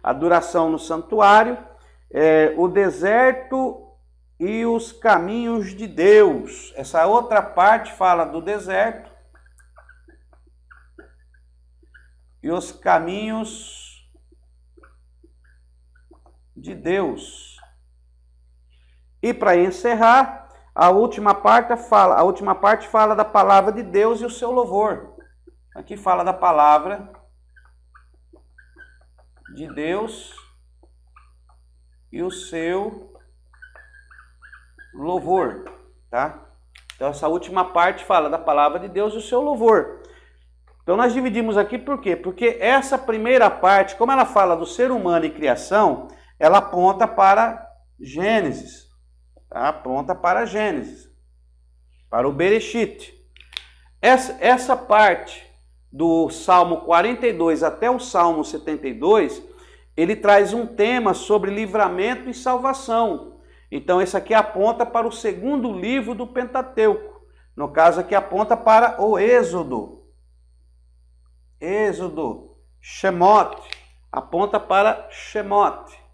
Adoração no santuário, o deserto e os caminhos de Deus. Essa outra parte fala do deserto e os caminhos de Deus. E para encerrar, a última parte fala da palavra de Deus e o seu louvor. Aqui fala da palavra de Deus e o seu louvor, tá? Então essa última parte fala da palavra de Deus e o seu louvor. Então nós dividimos aqui por quê? Porque essa primeira parte, como ela fala do ser humano e criação, ela aponta para Gênesis, tá? Aponta para Gênesis, para o Bereshit. Essa parte do Salmo 42 até o Salmo 72, ele traz um tema sobre livramento e salvação. Então esse aqui aponta para o segundo livro do Pentateuco. No caso aqui aponta para o Êxodo. Shemot, aponta para Shemot.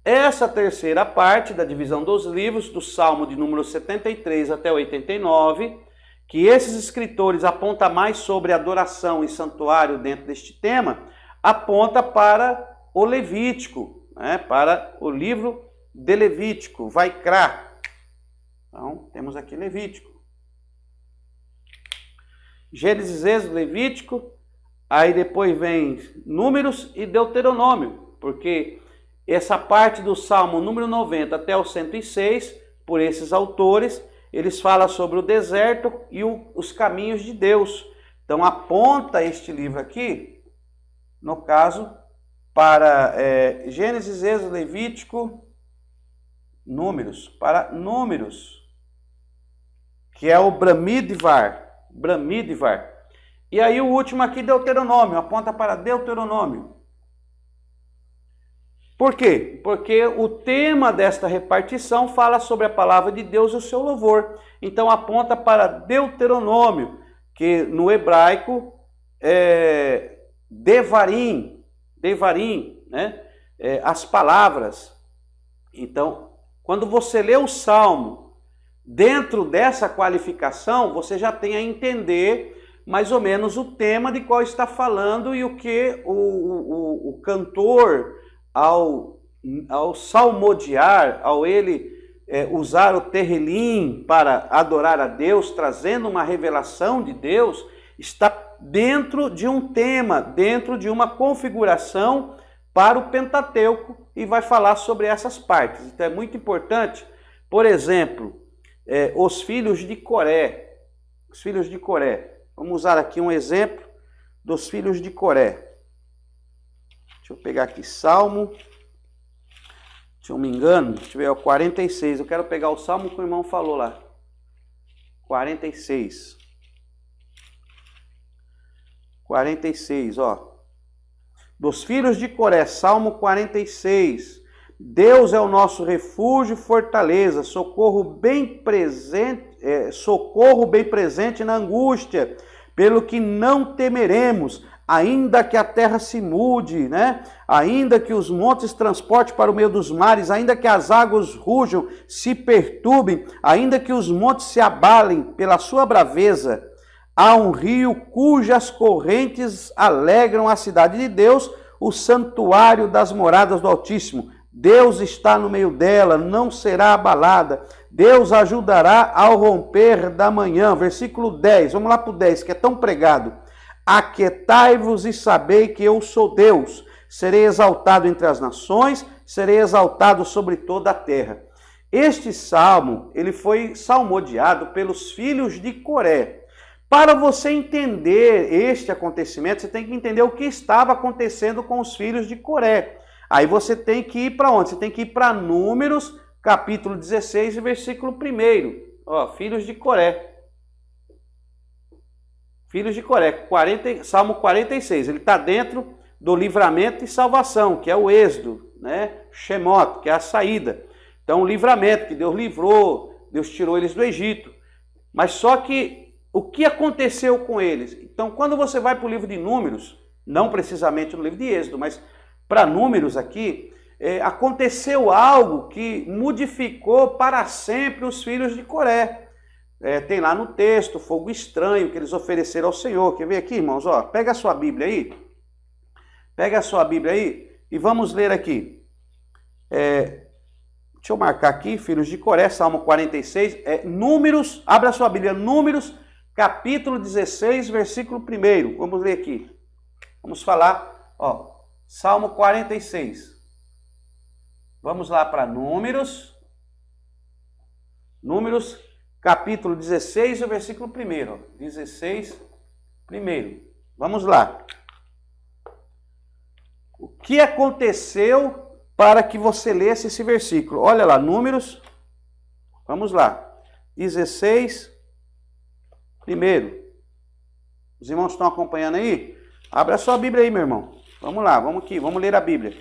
Essa terceira parte da divisão dos livros, do Salmo de número 73 até 89, que esses escritores apontam mais sobre adoração e santuário dentro deste tema, aponta para o Levítico, né? Para o livro de Levítico, Vaikra. Então, temos aqui Levítico. Gênesis, Êxodo, Levítico, aí depois vem Números e Deuteronômio, porque essa parte do Salmo número 90 até o 106, por esses autores, eles falam sobre o deserto e os caminhos de Deus. Então aponta este livro aqui, no caso, para Gênesis, Êxodo, Levítico, Números, para Números, que é o Bamidbar. E aí o último aqui, Deuteronômio, aponta para Deuteronômio. Por quê? Porque o tema desta repartição fala sobre a palavra de Deus e o seu louvor. Então aponta para Deuteronômio, que no hebraico é Devarim, né? As palavras. Então, quando você lê o Salmo, dentro dessa qualificação, você já tem a entender mais ou menos o tema de qual está falando e o que o cantor, ao salmodiar, ao ele usar o terrelim para adorar a Deus, trazendo uma revelação de Deus, está dentro de um tema, dentro de uma configuração para o Pentateuco e vai falar sobre essas partes. Então é muito importante, por exemplo, os filhos de Coré. Os filhos de Coré. Vamos usar aqui um exemplo dos filhos de Coré. Deixa eu pegar aqui Salmo, se eu me engano, deixa eu ver, o 46. Eu quero pegar o Salmo que o irmão falou lá. 46. 46, ó. Dos filhos de Coré, Salmo 46. Deus é o nosso refúgio e fortaleza, socorro bem presente na angústia, pelo que não temeremos, ainda que a terra se mude, né? Ainda que os montes transportem para o meio dos mares, ainda que as águas rujam, se perturbem, ainda que os montes se abalem pela sua braveza, há um rio cujas correntes alegram a cidade de Deus, o santuário das moradas do Altíssimo. Deus está no meio dela, não será abalada. Deus ajudará ao romper da manhã. Versículo 10, vamos lá para o 10, que é tão pregado. Aquietai-vos e sabei que eu sou Deus. Serei exaltado entre as nações, serei exaltado sobre toda a terra. Este salmo, ele foi salmodiado pelos filhos de Coré. Para você entender este acontecimento, você tem que entender o que estava acontecendo com os filhos de Coré. Aí você tem que ir para onde? Você tem que ir para Números, capítulo 16, versículo 1. Ó, filhos de Coré. Filhos de Coré, Salmo 46. Ele está dentro do livramento e salvação, que é o êxodo, né? Shemot, que é a saída. Então, o livramento, que Deus livrou, Deus tirou eles do Egito. Mas só que, o que aconteceu com eles? Então, quando você vai para o livro de Números, não precisamente no livro de Êxodo, mas para Números aqui, aconteceu algo que modificou para sempre os filhos de Coré. Tem lá no texto, fogo estranho que eles ofereceram ao Senhor. Quer ver aqui, irmãos? Ó, pega a sua Bíblia aí. Pega a sua Bíblia aí e vamos ler aqui. deixa eu marcar aqui, filhos de Coré, Salmo 46, Números, abra a sua Bíblia, Números, capítulo 16, versículo 1. Vamos ler aqui. Vamos falar, Salmo 46. Vamos lá para Números, capítulo 16, o versículo 1. 16, 1. Vamos lá. O que aconteceu para que você lesse esse versículo? Olha lá, Números, vamos lá. 16, 1. Os irmãos estão acompanhando aí? Abra a sua Bíblia aí, meu irmão. Vamos lá, vamos aqui, vamos ler a Bíblia.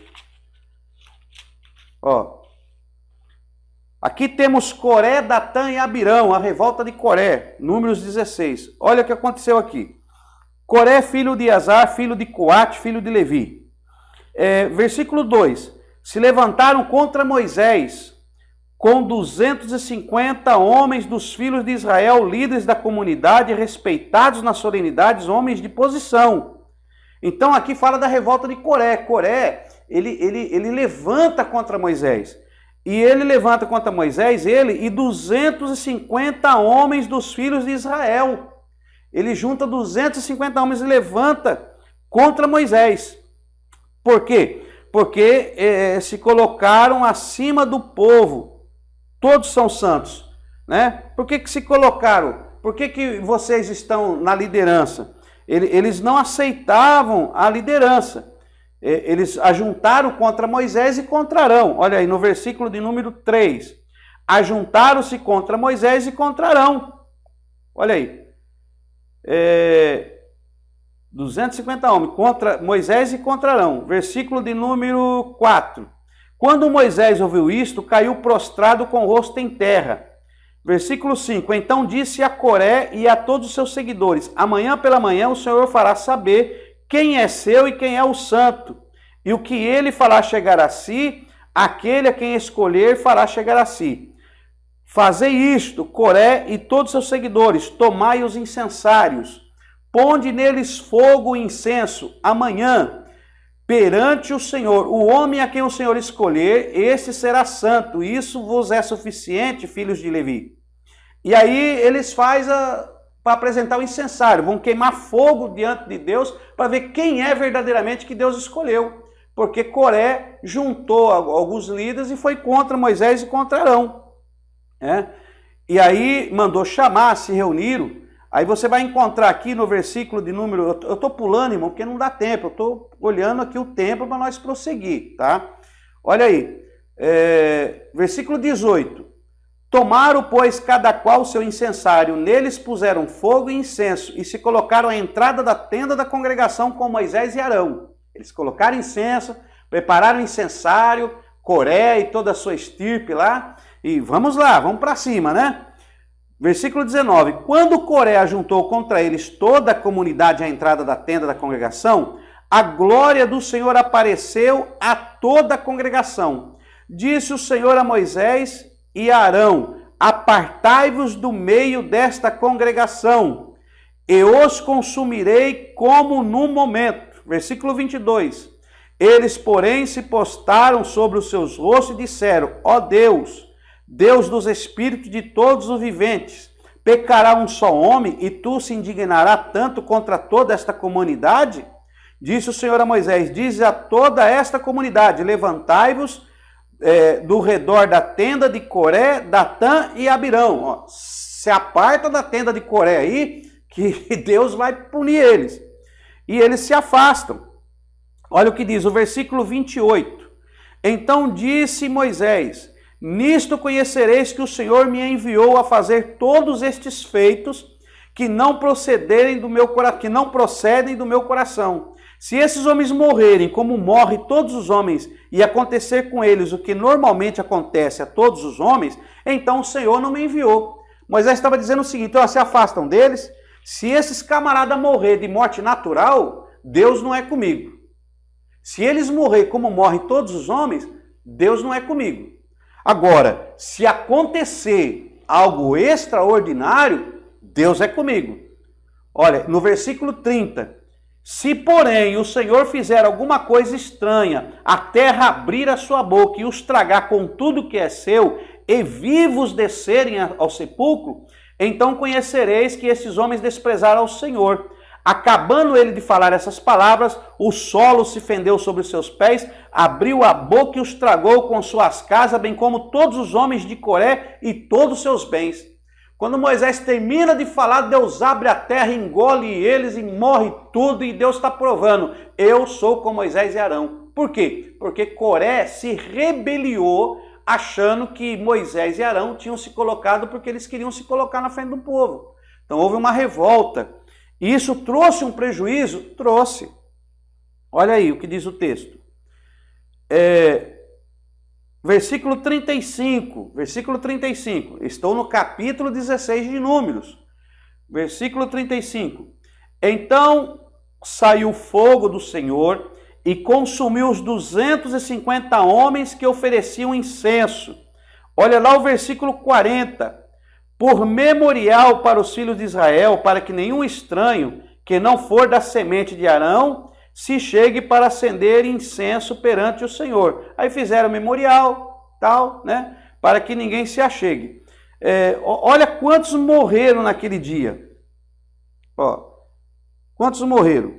Aqui temos Coré, Datã e Abirão, a revolta de Coré, Números 16. Olha o que aconteceu aqui. Coré, filho de Azar, filho de Coate, filho de Levi. Versículo 2. Se levantaram contra Moisés com 250 homens dos filhos de Israel, líderes da comunidade, respeitados nas solenidades, homens de posição. Então aqui fala da revolta de Coré. Coré, ele levanta contra Moisés. E ele levanta contra Moisés, ele e 250 homens dos filhos de Israel. Ele junta 250 homens e levanta contra Moisés. Por quê? Porque se colocaram acima do povo. Todos são santos, né? Por que se colocaram? Por que vocês estão na liderança? Eles não aceitavam a liderança. Eles ajuntaram contra Moisés e contra Arão. Olha aí, no versículo de número 3. Ajuntaram-se contra Moisés e contra Arão. Olha aí. 250 homens contra Moisés e contra Arão. Versículo de número 4. Quando Moisés ouviu isto, caiu prostrado com o rosto em terra. Versículo 5. Então disse a Coré e a todos os seus seguidores: amanhã pela manhã o Senhor fará saber quem é seu e quem é o santo. E o que ele fará chegar a si, aquele a quem escolher fará chegar a si. Fazei isto, Coré e todos os seus seguidores, tomai os incensários, ponde neles fogo e incenso, amanhã, perante o Senhor. O homem a quem o Senhor escolher, esse será santo. Isso vos é suficiente, filhos de Levi. E aí eles fazem para apresentar o incensário, vão queimar fogo diante de Deus para ver quem é verdadeiramente que Deus escolheu. Porque Coré juntou alguns líderes e foi contra Moisés e contra Arão. E aí mandou chamar, se reuniram. Aí você vai encontrar aqui no versículo de número... Eu estou pulando, irmão, porque não dá tempo. Eu estou olhando aqui o tempo para nós prosseguir, tá? Olha aí. Versículo 18. Tomaram, pois, cada qual o seu incensário. Neles puseram fogo e incenso e se colocaram à entrada da tenda da congregação com Moisés e Arão. Eles colocaram incenso, prepararam incensário, Coré e toda a sua estirpe lá. E vamos lá, vamos para cima, né? Versículo 19. Quando Coré ajuntou contra eles toda a comunidade à entrada da tenda da congregação, a glória do Senhor apareceu a toda a congregação. Disse o Senhor a Moisés e a Arão: apartai-vos do meio desta congregação, e os consumirei como num momento. Versículo 22. Eles, porém, se postaram sobre os seus rostos e disseram: ó Deus, Deus dos espíritos de todos os viventes, pecará um só homem e tu se indignará tanto contra toda esta comunidade? Disse o Senhor a Moisés: dize a toda esta comunidade: levantai-vos do redor da tenda de Coré, Datã e Abirão. Se aparta da tenda de Coré aí, que Deus vai punir eles. E eles se afastam. Olha o que diz o versículo 28. Então disse Moisés: nisto conhecereis que o Senhor me enviou a fazer todos estes feitos que não procedem do meu coração. Se esses homens morrerem como morrem todos os homens e acontecer com eles o que normalmente acontece a todos os homens, então o Senhor não me enviou. Moisés estava dizendo o seguinte: se afastam deles. Se esses camaradas morrer de morte natural, Deus não é comigo. Se eles morrer como morrem todos os homens, Deus não é comigo. Agora, se acontecer algo extraordinário, Deus é comigo. Olha, no versículo 30, Se, porém, o Senhor fizer alguma coisa estranha, a terra abrir a sua boca e os tragar com tudo que é seu, e vivos descerem ao sepulcro, então conhecereis que esses homens desprezaram ao Senhor. Acabando ele de falar essas palavras, o solo se fendeu sobre os seus pés, abriu a boca e os tragou com suas casas, bem como todos os homens de Coré e todos os seus bens. Quando Moisés termina de falar, Deus abre a terra, engole eles e morre tudo, e Deus está provando: eu sou com Moisés e Arão. Por quê? Porque Coré se rebeliou, achando que Moisés e Arão tinham se colocado porque eles queriam se colocar na frente do povo. Então houve uma revolta. E isso trouxe um prejuízo? Trouxe. Olha aí o que diz o texto. Versículo 35. Estou no capítulo 16 de Números. Versículo 35. Então saiu fogo do Senhor e consumiu os 250 homens que ofereciam incenso. Olha lá o versículo 40. Por memorial para os filhos de Israel, para que nenhum estranho que não for da semente de Arão se chegue para acender incenso perante o Senhor. Aí fizeram memorial, tal, né? Para que ninguém se achegue. Olha quantos morreram naquele dia. Ó, quantos morreram?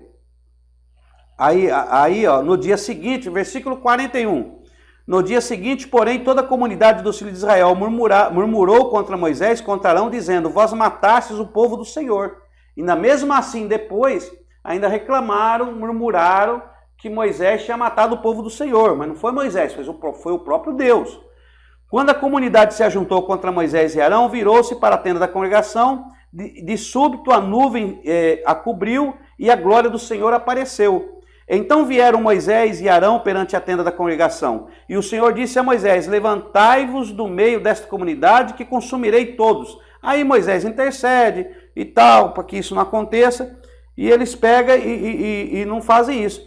Aí, ó, no dia seguinte, versículo 41. No dia seguinte, porém, toda a comunidade dos filhos de Israel murmurou contra Moisés, contra Arão, dizendo: vós matastes o povo do Senhor. E na mesma assim, depois, ainda reclamaram, murmuraram que Moisés tinha matado o povo do Senhor. Mas não foi Moisés, foi o próprio Deus. Quando a comunidade se ajuntou contra Moisés e Arão, virou-se para a tenda da congregação, de súbito a nuvem a cobriu e a glória do Senhor apareceu. Então vieram Moisés e Arão perante a tenda da congregação. E o Senhor disse a Moisés: levantai-vos do meio desta comunidade, que consumirei todos. Aí Moisés intercede e tal, para que isso não aconteça. E eles pegam e não fazem isso.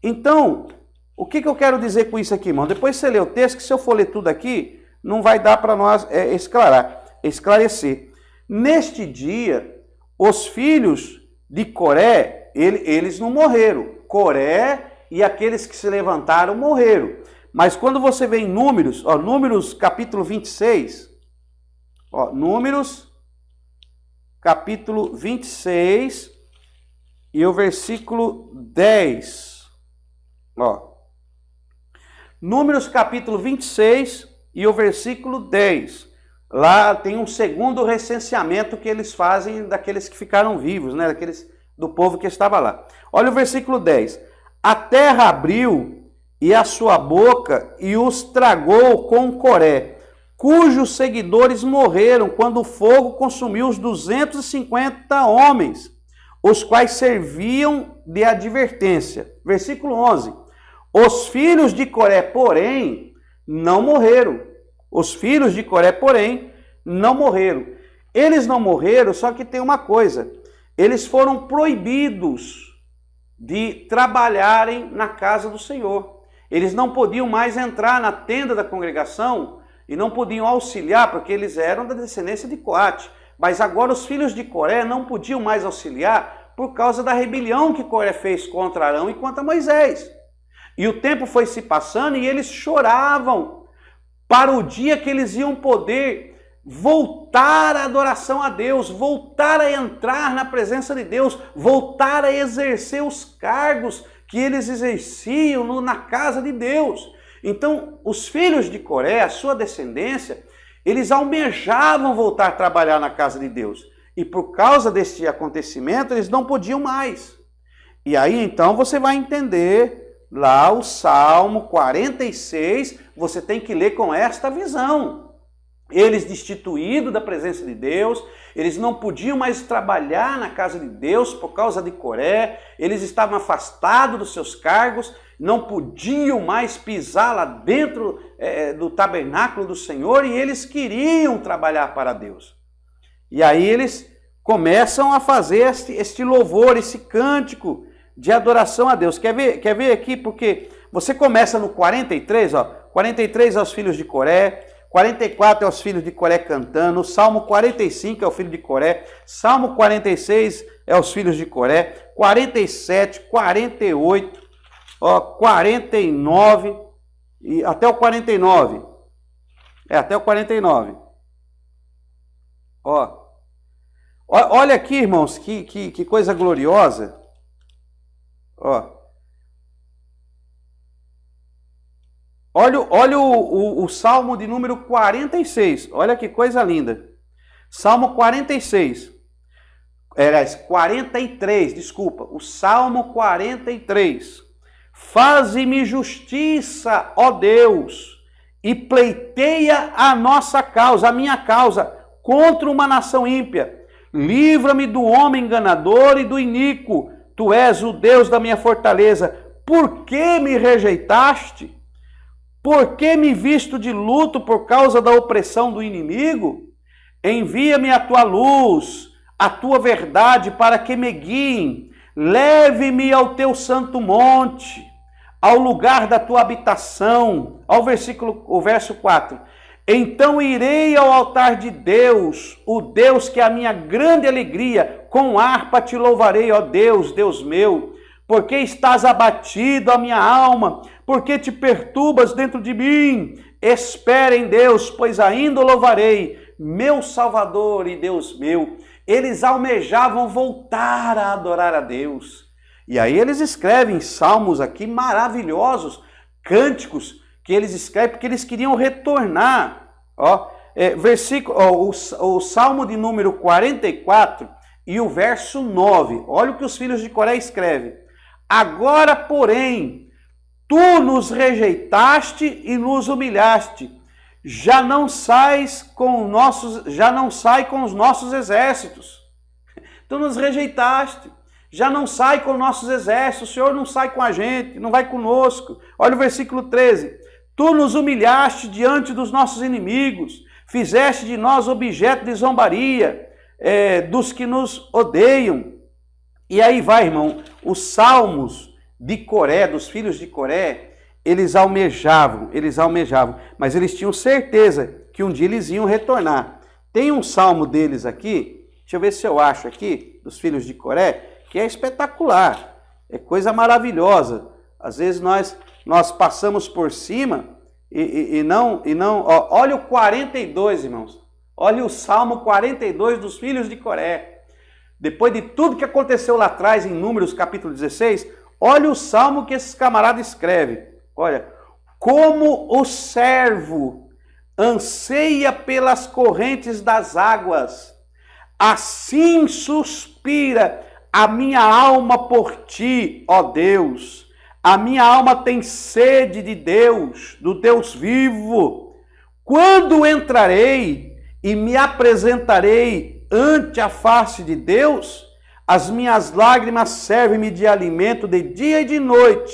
Então, o que eu quero dizer com isso aqui, irmão? Depois você lê o texto, que se eu for ler tudo aqui, não vai dar para nós esclarecer. Neste dia, os filhos de Coré, eles não morreram. Coré e aqueles que se levantaram morreram. Mas quando você vê em Números, ó, Números capítulo 26, ó, Números capítulo 26 e o versículo 10. Ó, Números capítulo 26 e o versículo 10. Lá tem um segundo recenseamento que eles fazem daqueles que ficaram vivos, né? Daqueles do povo que estava lá. Olha o versículo 10. A terra abriu e a sua boca e os tragou com Coré, cujos seguidores morreram quando o fogo consumiu os 250 homens, os quais serviam de advertência. Versículo 11. Os filhos de Coré, porém, não morreram. Os filhos de Coré, porém, não morreram. Eles não morreram, só que tem uma coisa. Eles foram proibidos de trabalharem na casa do Senhor. Eles não podiam mais entrar na tenda da congregação e não podiam auxiliar, porque eles eram da descendência de Coate. Mas agora os filhos de Coré não podiam mais auxiliar por causa da rebelião que Coré fez contra Arão e contra Moisés. E o tempo foi se passando e eles choravam para o dia que eles iam poder voltar à adoração a Deus, voltar a entrar na presença de Deus, voltar a exercer os cargos que eles exerciam na casa de Deus. Então, os filhos de Coré, a sua descendência, eles almejavam voltar a trabalhar na casa de Deus. E por causa desse acontecimento, eles não podiam mais. E aí, então, você vai entender lá o Salmo 46, você tem que ler com esta visão. Eles destituídos da presença de Deus, eles não podiam mais trabalhar na casa de Deus por causa de Coré, eles estavam afastados dos seus cargos, não podiam mais pisar lá dentro do tabernáculo do Senhor e eles queriam trabalhar para Deus. E aí eles começam a fazer este louvor, esse cântico de adoração a Deus. Quer ver aqui? Porque você começa no 43, ó, 43 aos filhos de Coré, 44 é os filhos de Coré cantando, Salmo 45 é o filho de Coré, Salmo 46 é os filhos de Coré, 47, 48, ó, 49 e até o 49. Até o 49. Ó. Olha aqui, irmãos, que coisa gloriosa. Ó. Olha o Salmo de número 46. Olha que coisa linda. Salmo 46. Aliás, 43, desculpa. O Salmo 43. Faze-me justiça, ó Deus, e pleiteia a nossa causa, a minha causa, contra uma nação ímpia. Livra-me do homem enganador e do iníquo. Tu és o Deus da minha fortaleza. Por que me rejeitaste? Por que me visto de luto por causa da opressão do inimigo? Envia-me a tua luz, a tua verdade, para que me guiem. Leve-me ao teu santo monte, ao lugar da tua habitação. O verso 4. Então irei ao altar de Deus, o Deus que é a minha grande alegria. Com harpa te louvarei, ó Deus, Deus meu. Porque estás abatido, a minha alma? Porque te perturbas dentro de mim? Espera em Deus, pois ainda o louvarei, meu Salvador e Deus meu. Eles almejavam voltar a adorar a Deus. E aí eles escrevem salmos aqui maravilhosos, cânticos que eles escrevem porque eles queriam retornar. O Salmo de número 44 e o verso 9. Olha o que os filhos de Coré escrevem. Agora, porém, tu nos rejeitaste e nos humilhaste. Já não sai com os nossos exércitos. Tu nos rejeitaste. Já não sai com os nossos exércitos. O Senhor não sai com a gente, não vai conosco. Olha o versículo 13. Tu nos humilhaste diante dos nossos inimigos. Fizeste de nós objeto de zombaria, dos que nos odeiam. E aí vai, irmão, os salmos de Coré, dos filhos de Coré, eles almejavam, mas eles tinham certeza que um dia eles iam retornar. Tem um salmo deles aqui, deixa eu ver se eu acho aqui, dos filhos de Coré, que é espetacular, é coisa maravilhosa. Às vezes nós passamos por cima e não, olha o 42, irmãos, olha o Salmo 42 dos filhos de Coré. Depois de tudo que aconteceu lá atrás, em Números capítulo 16, olha o salmo que esses camaradas escrevem. Olha, como o servo anseia pelas correntes das águas, assim suspira a minha alma por ti, ó Deus. A minha alma tem sede de Deus, do Deus vivo. Quando entrarei e me apresentarei ante a face de Deus, as minhas lágrimas servem-me de alimento de dia e de noite,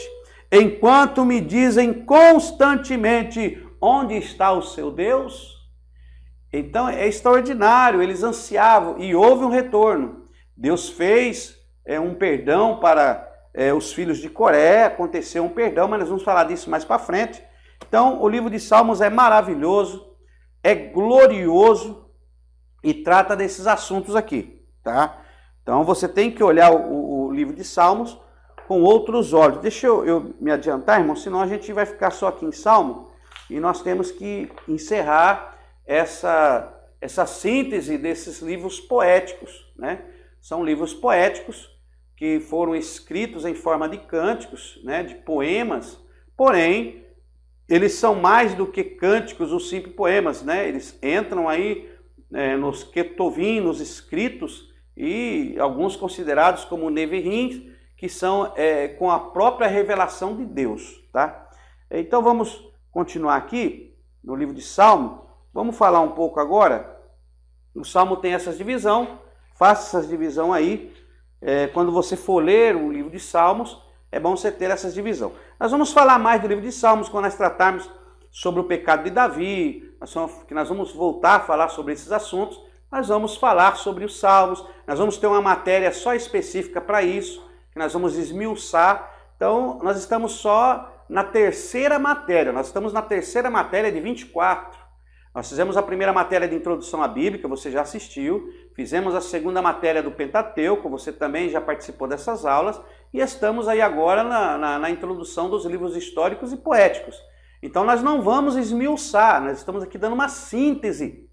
enquanto me dizem constantemente, onde está o seu Deus? Então é extraordinário, eles ansiavam e houve um retorno. Deus fez um perdão para os filhos de Coré, aconteceu um perdão, mas nós vamos falar disso mais para frente. Então o livro de Salmos é maravilhoso, é glorioso, e trata desses assuntos aqui, tá? Então você tem que olhar o livro de Salmos com outros olhos. Deixa eu me adiantar, irmão, senão a gente vai ficar só aqui em Salmo e nós temos que encerrar essa síntese desses livros poéticos, né? São livros poéticos que foram escritos em forma de cânticos, né? De poemas, porém, eles são mais do que cânticos ou simples poemas, né? Eles entram aí nos Ketuvim, nos escritos, e alguns considerados como Nevirim, que são com a própria revelação de Deus, tá? Então vamos continuar aqui no livro de Salmo. Vamos falar um pouco agora. O Salmo tem essa divisão, faça essa divisão aí. Quando você for ler o livro de Salmos, é bom você ter essa divisão. Nós vamos falar mais do livro de Salmos quando nós tratarmos sobre o pecado de Davi, que nós vamos voltar a falar sobre esses assuntos. Nós vamos falar sobre os Salmos, nós vamos ter uma matéria só específica para isso, que nós vamos esmiuçar. Então, nós estamos só na terceira matéria, de 24. Nós fizemos a primeira matéria de introdução à Bíblia, que você já assistiu. Fizemos a segunda matéria do Pentateuco, você também já participou dessas aulas. E estamos aí agora na introdução dos livros históricos e poéticos. Então nós não vamos esmiuçar, nós estamos aqui dando uma síntese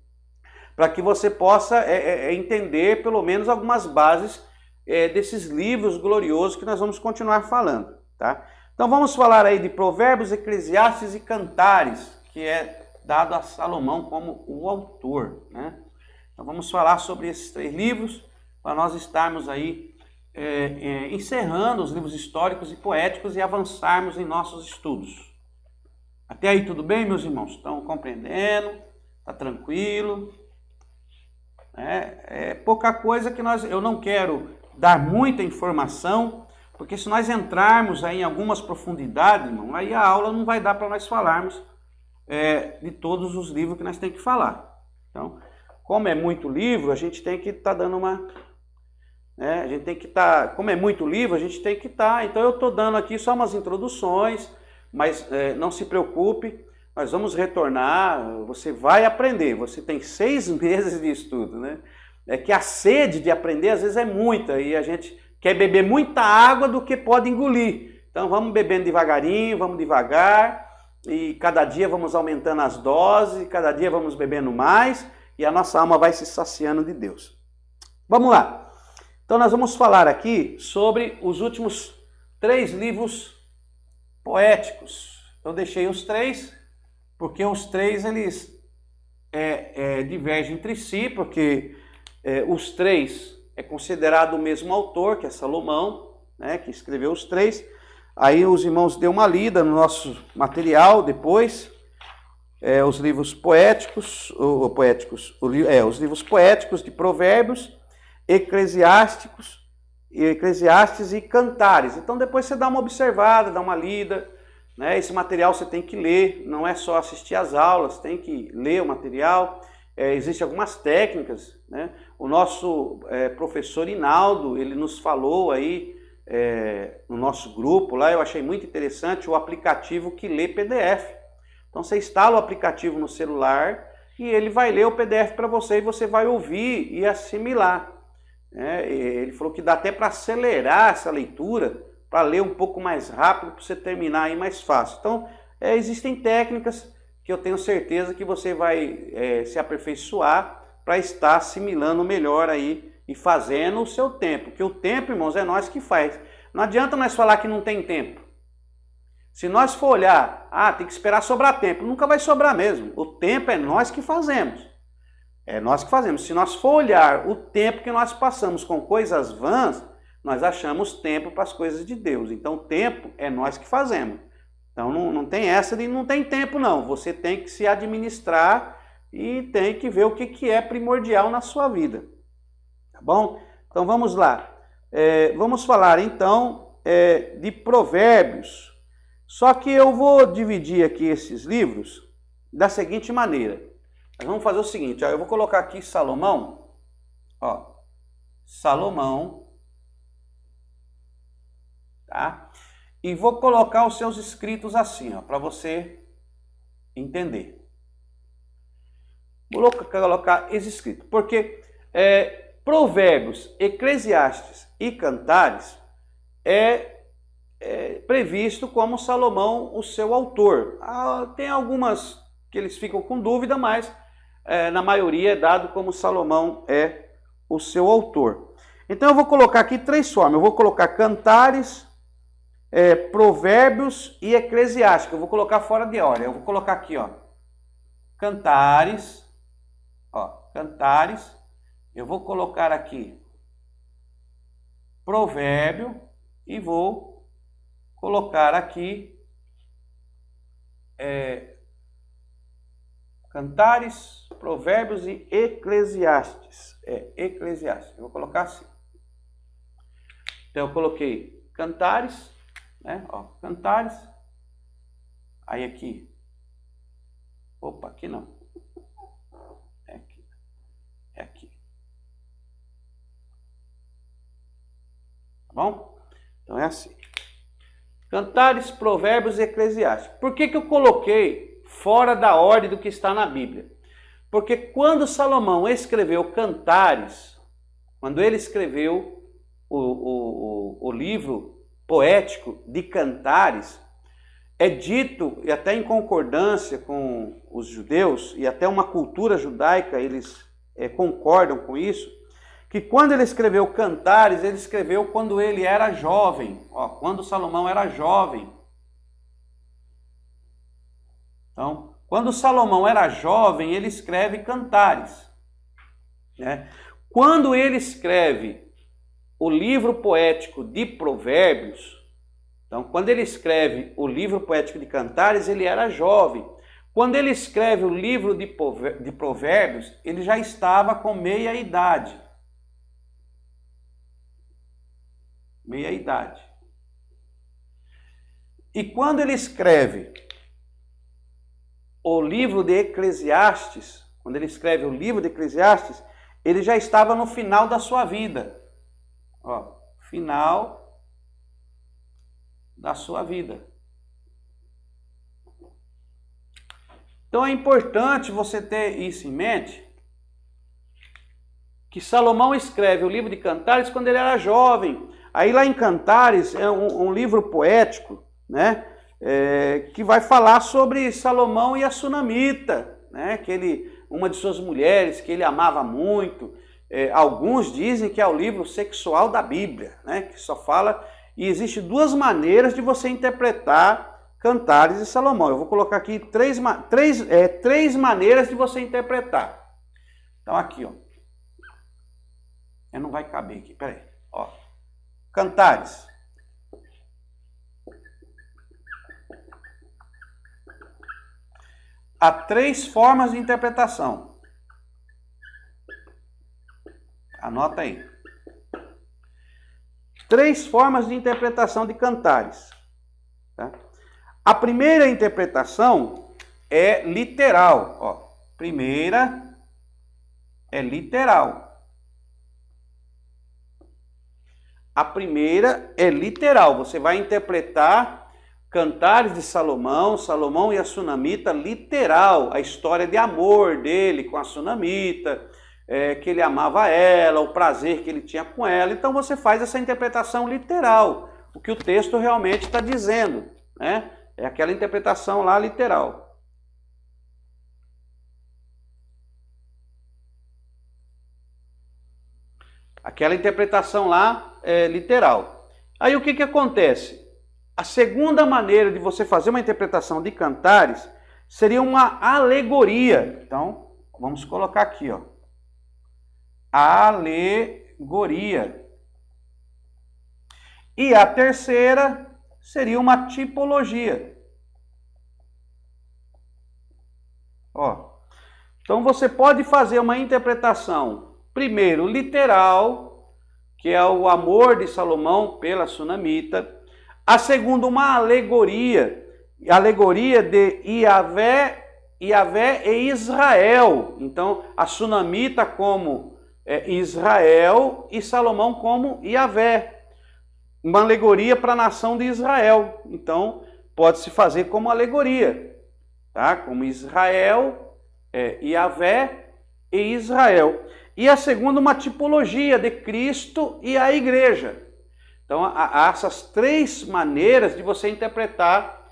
para que você possa entender pelo menos algumas bases desses livros gloriosos que nós vamos continuar falando, tá? Então vamos falar aí de Provérbios, Eclesiastes e Cantares, que é dado a Salomão como o autor, né? Então vamos falar sobre esses 3 livros para nós estarmos aí encerrando os livros históricos e poéticos e avançarmos em nossos estudos. Até aí tudo bem, meus irmãos? Estão compreendendo? Está tranquilo? É pouca coisa que eu não quero dar muita informação, porque se nós entrarmos aí em algumas profundidades, irmão, aí a aula não vai dar para nós falarmos de todos os livros que nós temos que falar. Então, como é muito livro, a gente tem que estar dando uma... a gente tem que estar... Como é muito livro, a gente tem que estar... Então eu estou dando aqui só umas introduções, mas não se preocupe, nós vamos retornar, você vai aprender, você tem 6 meses de estudo, né? É que a sede de aprender às vezes é muita e a gente quer beber muita água do que pode engolir. Então vamos bebendo devagarinho, vamos devagar e cada dia vamos aumentando as doses, cada dia vamos bebendo mais e a nossa alma vai se saciando de Deus. Vamos lá. Então nós vamos falar aqui sobre os últimos 3 livros poéticos. Eu deixei os 3 porque os 3 eles divergem entre si, porque os 3 é considerado o mesmo autor, que é Salomão, né, que escreveu os 3. Aí os irmãos deu uma lida no nosso material depois, os livros poéticos, os livros poéticos de Provérbios, Eclesiastes e Cantares. Então depois você dá uma observada, dá uma lida, né? Esse material você tem que ler, não é só assistir às aulas, tem que ler o material. Existem algumas técnicas, né? O nosso professor Inaldo, ele nos falou aí no nosso grupo lá, eu achei muito interessante o aplicativo que lê PDF. Então você instala o aplicativo no celular e ele vai ler o PDF para você e você vai ouvir e assimilar. Ele falou que dá até para acelerar essa leitura, para ler um pouco mais rápido, para você terminar aí mais fácil. Então existem técnicas que eu tenho certeza que você vai se aperfeiçoar para estar assimilando melhor aí e fazendo o seu tempo. Porque o tempo, irmãos, é nós que faz. Não adianta nós falar que não tem tempo. Se nós for olhar, tem que esperar sobrar tempo, nunca vai sobrar mesmo. O tempo é nós que fazemos. É nós que fazemos. Se nós for olhar o tempo que nós passamos com coisas vãs, nós achamos tempo para as coisas de Deus. Então o tempo é nós que fazemos. Então não tem essa de não tem tempo não. Você tem que se administrar e tem que ver o que é primordial na sua vida. Tá bom? Então vamos lá. Vamos falar então de Provérbios. Só que eu vou dividir aqui esses livros da seguinte maneira. Nós vamos fazer o seguinte, eu vou colocar aqui Salomão. Salomão. Tá? E vou colocar os seus escritos assim, para você entender. Vou colocar esse escrito, porque Provérbios, Eclesiastes e Cantares é previsto como Salomão o seu autor. Tem algumas que eles ficam com dúvida, mas na maioria é dado como Salomão é o seu autor. Então eu vou colocar aqui 3 formas. Eu vou colocar Cantares, Provérbios e Eclesiastes. Eu vou colocar fora de ordem. Eu vou colocar aqui, Cantares, Cantares. Eu vou colocar aqui Provérbio e vou colocar aqui Cantares, Provérbios e Eclesiastes. Eclesiastes. Eu vou colocar assim. Então eu coloquei Cantares, né? Cantares. Aí aqui. Opa, aqui não. É aqui. Tá bom? Então é assim. Cantares, Provérbios e Eclesiastes. Por que eu coloquei fora da ordem do que está na Bíblia? Porque quando Salomão escreveu Cantares, quando ele escreveu o livro poético de Cantares, é dito, e até em concordância com os judeus, e até uma cultura judaica, eles concordam com isso, que quando ele escreveu Cantares, ele escreveu quando ele era jovem, quando Salomão era jovem. Então, quando Salomão era jovem, ele escreve Cantares, né? Quando ele escreve o livro poético de Provérbios, então, quando ele escreve o livro poético de Cantares, ele era jovem. Quando ele escreve o livro de Provérbios, ele já estava com meia idade. Meia idade. E quando ele escreve o livro de Eclesiastes, quando ele escreve o livro de Eclesiastes, ele já estava no final da sua vida. Final da sua vida. Então é importante você ter isso em mente, que Salomão escreve o livro de Cantares quando ele era jovem. Aí lá em Cantares é um livro poético, né? Que vai falar sobre Salomão e a Sunamita, né? Uma de suas mulheres que ele amava muito. Alguns dizem que é o livro sexual da Bíblia, né? Que só fala. E existem duas maneiras de você interpretar Cantares de Salomão. Eu vou colocar aqui três maneiras de você interpretar. Então aqui, ó. Não vai caber aqui, peraí. Ó. Cantares. Há 3 formas de interpretação. Anota aí. 3 formas de interpretação de Cantares. Tá? A primeira interpretação é literal. Ó. Primeira é literal. A primeira é literal. Você vai interpretar Cantares de Salomão, Salomão e a Sunamita, literal. A história de amor dele com a Sunamita, que ele amava ela, o prazer que ele tinha com ela. Então você faz essa interpretação literal, o que o texto realmente está dizendo, né? É aquela interpretação lá literal. Aquela interpretação lá literal. Aí o que acontece? A segunda maneira de você fazer uma interpretação de Cantares seria uma alegoria. Então, vamos colocar aqui, ó. Alegoria. E a terceira seria uma tipologia. Ó. Então você pode fazer uma interpretação, primeiro, literal, que é o amor de Salomão pela Sunamita. A segunda, uma alegoria, alegoria de Yahvé e Israel. Então, a Sunamita como Israel e Salomão como Yahvé. Uma alegoria para a nação de Israel. Então, pode-se fazer como alegoria, tá? Como Israel, Yahvé e Israel. E a segunda, uma tipologia de Cristo e a igreja. Então, há essas 3 maneiras de você interpretar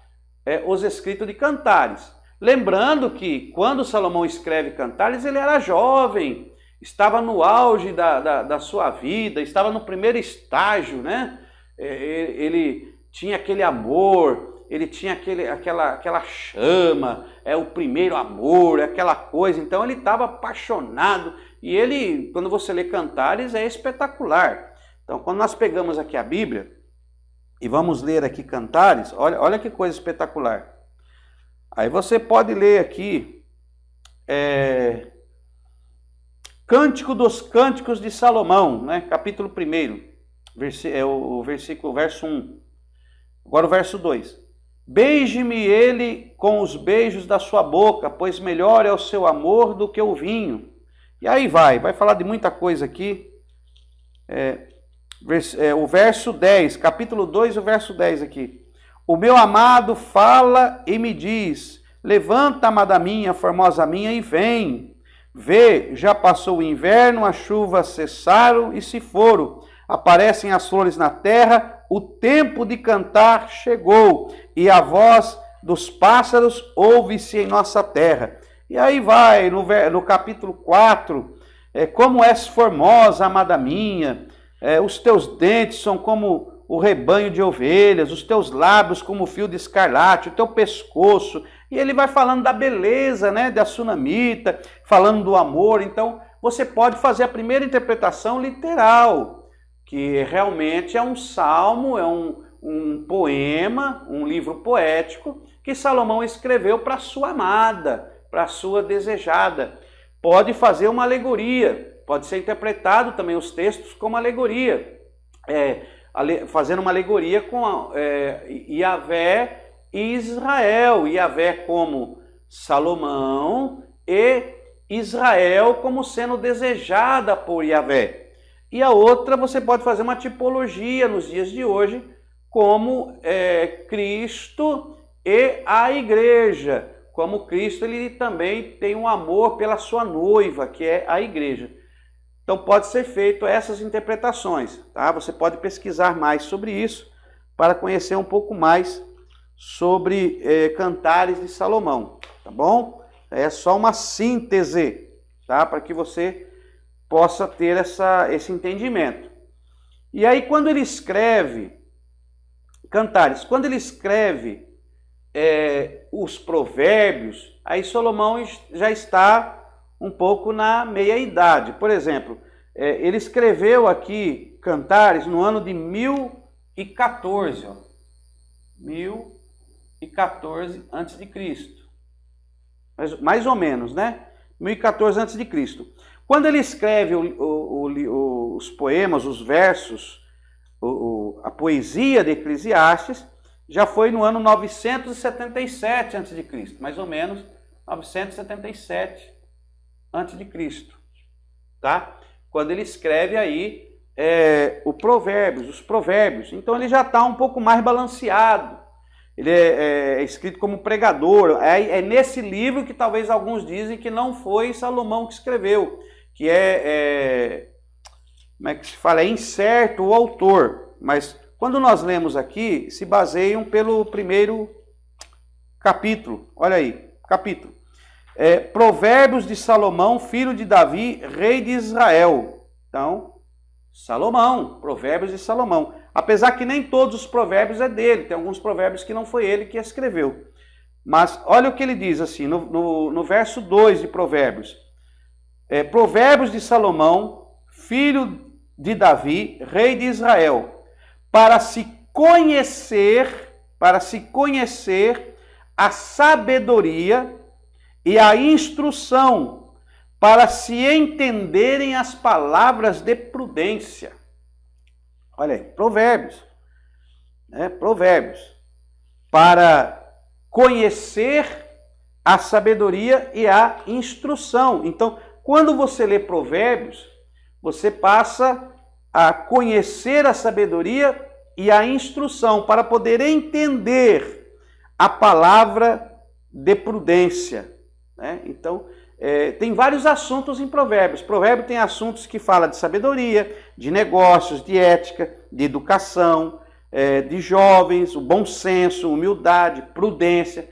os escritos de Cantares. Lembrando que, quando Salomão escreve Cantares, ele era jovem, estava no auge da sua vida, estava no primeiro estágio, né? Ele tinha aquele amor, ele tinha aquela chama, o primeiro amor, aquela coisa. Então, ele estava apaixonado. E ele, quando você lê Cantares, é espetacular. Então, quando nós pegamos aqui a Bíblia e vamos ler aqui Cantares, olha que coisa espetacular. Aí você pode ler aqui Cântico dos Cânticos de Salomão, né? Capítulo 1, verso 1. Agora o verso 2. Beije-me ele com os beijos da sua boca, pois melhor é o seu amor do que o vinho. E aí vai falar de muita coisa aqui. O verso 10, capítulo 2, o verso 10 aqui. O meu amado fala e me diz: levanta, amada minha, formosa minha, e vem. Vê, já passou o inverno, as chuvas cessaram e se foram. Aparecem as flores na terra, o tempo de cantar chegou, e a voz dos pássaros ouve-se em nossa terra. E aí vai, no capítulo 4, como és formosa, amada minha, os teus dentes são como o rebanho de ovelhas, os teus lábios como o fio de escarlate, o teu pescoço. E ele vai falando da beleza, né, da sunamita, falando do amor. Então, você pode fazer a primeira interpretação literal, que realmente é um salmo, é um poema, um livro poético que Salomão escreveu para sua amada, para sua desejada. Pode fazer uma alegoria, pode ser interpretado também os textos como alegoria, fazendo uma alegoria com Yahvé e Israel, Yahvé como Salomão e Israel como sendo desejada por Yahvé. E a outra você pode fazer uma tipologia nos dias de hoje como Cristo e a igreja, como Cristo ele também tem um amor pela sua noiva, que é a igreja. Então pode ser feito essas interpretações, tá? Você pode pesquisar mais sobre isso para conhecer um pouco mais sobre Cantares de Salomão, tá bom? É só uma síntese, tá? Para que você possa ter esse entendimento. E aí quando ele escreve Cantares, quando ele escreve os provérbios, aí Salomão já está um pouco na meia-idade. Por exemplo, ele escreveu aqui Cantares no ano de 1014, 1014 a.C. Mais ou menos, né? 1014 a.C. Quando ele escreve os poemas, os versos, a poesia de Eclesiastes, já foi no ano 977 a.C., mais ou menos 977 a.C., tá? Quando ele escreve aí os provérbios. Então ele já está um pouco mais balanceado. Ele é escrito como pregador. É nesse livro que talvez alguns dizem que não foi Salomão que escreveu, que como é que se fala? É incerto o autor, mas quando nós lemos aqui, se baseiam pelo primeiro capítulo. Olha aí, capítulo. Provérbios de Salomão, filho de Davi, rei de Israel. Então, Salomão, provérbios de Salomão. Apesar que nem todos os provérbios é dele, tem alguns provérbios que não foi ele que escreveu. Mas olha o que ele diz assim, no verso 2 de Provérbios. Provérbios de Salomão, filho de Davi, rei de Israel, para se conhecer a sabedoria e a instrução, para se entenderem as palavras de prudência. Olha aí, provérbios. Provérbios. Para conhecer a sabedoria e a instrução. Então, quando você lê provérbios, você passa a conhecer a sabedoria e a instrução, para poder entender a palavra de prudência. Então, tem vários assuntos em provérbios. Provérbio tem assuntos que falam de sabedoria, de negócios, de ética, de educação, de jovens, o bom senso, humildade, prudência.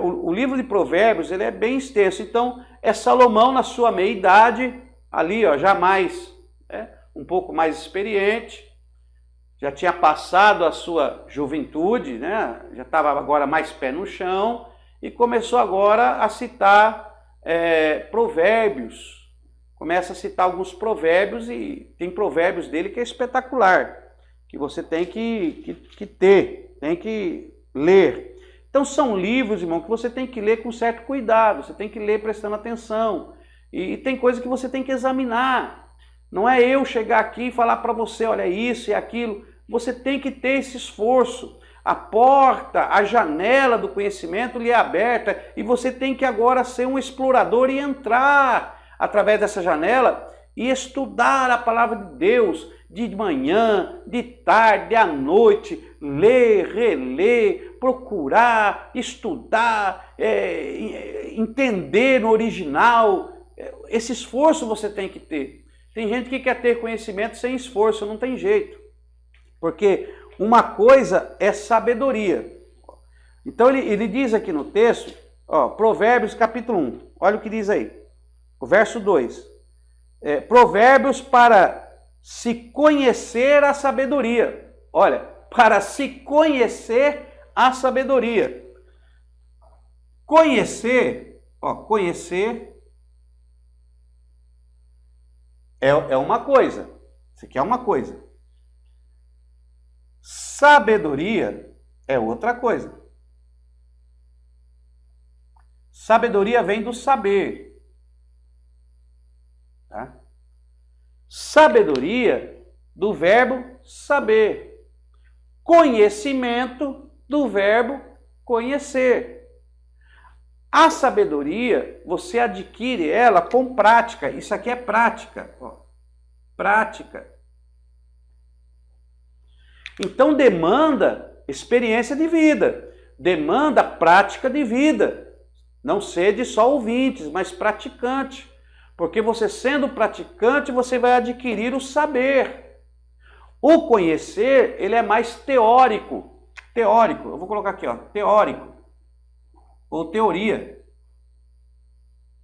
O livro de Provérbios ele é bem extenso. Então, é Salomão na sua meia-idade, ali já mais, um pouco mais experiente, já tinha passado a sua juventude, né? Já estava agora mais pé no chão, e começou agora a citar provérbios. Começa a citar alguns provérbios, e tem provérbios dele que é espetacular, que você tem que ter, tem que ler. Então são livros, irmão, que você tem que ler com certo cuidado, você tem que ler prestando atenção. E tem coisa que você tem que examinar. Não é eu chegar aqui e falar para você, olha isso e aquilo. Você tem que ter esse esforço. A porta, a janela do conhecimento lhe é aberta e você tem que agora ser um explorador e entrar através dessa janela e estudar a palavra de Deus de manhã, de tarde, à noite, ler, reler, procurar, estudar, entender no original, esse esforço você tem que ter. Tem gente que quer ter conhecimento sem esforço, não tem jeito. Porque uma coisa é sabedoria. Então ele diz aqui no texto, ó, Provérbios capítulo 1, olha o que diz aí, o verso 2. Provérbios para se conhecer a sabedoria. Olha, para se conhecer a sabedoria. Conhecer, ó, conhecer é uma coisa. Isso aqui é uma coisa. Sabedoria é outra coisa. Sabedoria vem do saber. Tá? Sabedoria do verbo saber. Conhecimento do verbo conhecer. A sabedoria, você adquire ela com prática. Isso aqui é prática. Ó. Prática. Então demanda experiência de vida. Demanda prática de vida. Não sede só ouvintes, mas praticante. Porque você sendo praticante, você vai adquirir o saber. O conhecer, ele é mais teórico. Teórico. Eu vou colocar aqui, ó, teórico. Ou teoria.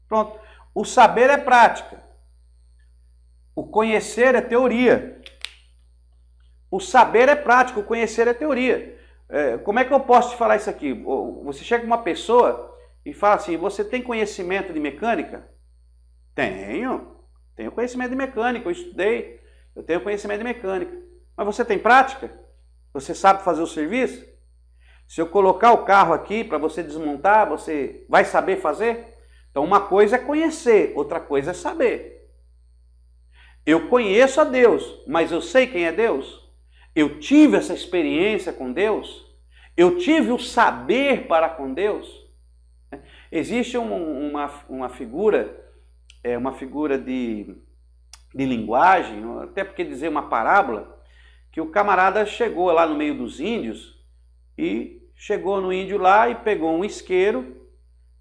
Pronto. O saber é prática. O conhecer é teoria. O saber é prático, o conhecer é teoria. Como é que eu posso te falar isso aqui? Você chega com uma pessoa e fala assim, você tem conhecimento de mecânica? Tenho conhecimento de mecânica, eu estudei, eu tenho conhecimento de mecânica. Mas você tem prática? Você sabe fazer o serviço? Se eu colocar o carro aqui para você desmontar, você vai saber fazer? Então uma coisa é conhecer, outra coisa é saber. Eu conheço a Deus, mas eu sei quem é Deus? Eu tive essa experiência com Deus? Eu tive o saber para com Deus? Existe uma figura, uma figura de linguagem, até porque dizer uma parábola, que o camarada chegou lá no meio dos índios e chegou no índio lá e pegou um isqueiro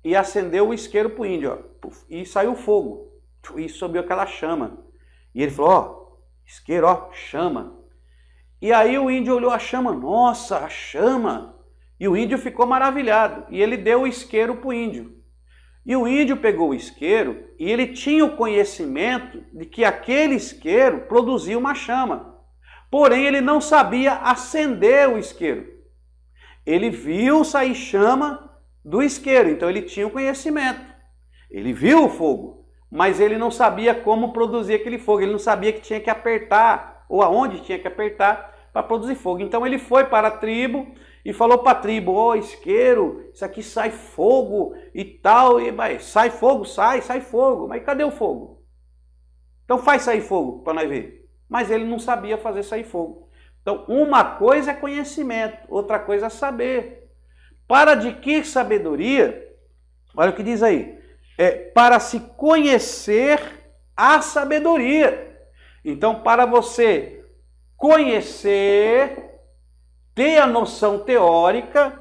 e acendeu o isqueiro para o índio, ó, e saiu fogo, e subiu aquela chama. E ele falou, ó, isqueiro, ó, chama. E aí o índio olhou a chama, nossa, a chama. E o índio ficou maravilhado. E ele deu o isqueiro para o índio. E o índio pegou o isqueiro e ele tinha o conhecimento de que aquele isqueiro produzia uma chama. Porém, ele não sabia acender o isqueiro. Ele viu sair chama do isqueiro, então ele tinha o conhecimento. Ele viu o fogo, mas ele não sabia como produzir aquele fogo. Ele não sabia que tinha que apertar, ou aonde tinha que apertar para produzir fogo. Então ele foi para a tribo e falou para a tribo, ó, isqueiro, isso aqui sai fogo e tal, e vai, sai fogo, sai fogo, mas cadê o fogo? Então faz sair fogo para nós ver. Mas ele não sabia fazer sair fogo. Então uma coisa é conhecimento, outra coisa é saber. Para adquirir sabedoria, olha o que diz aí, para se conhecer a sabedoria. Então para você conhecer, ter a noção teórica,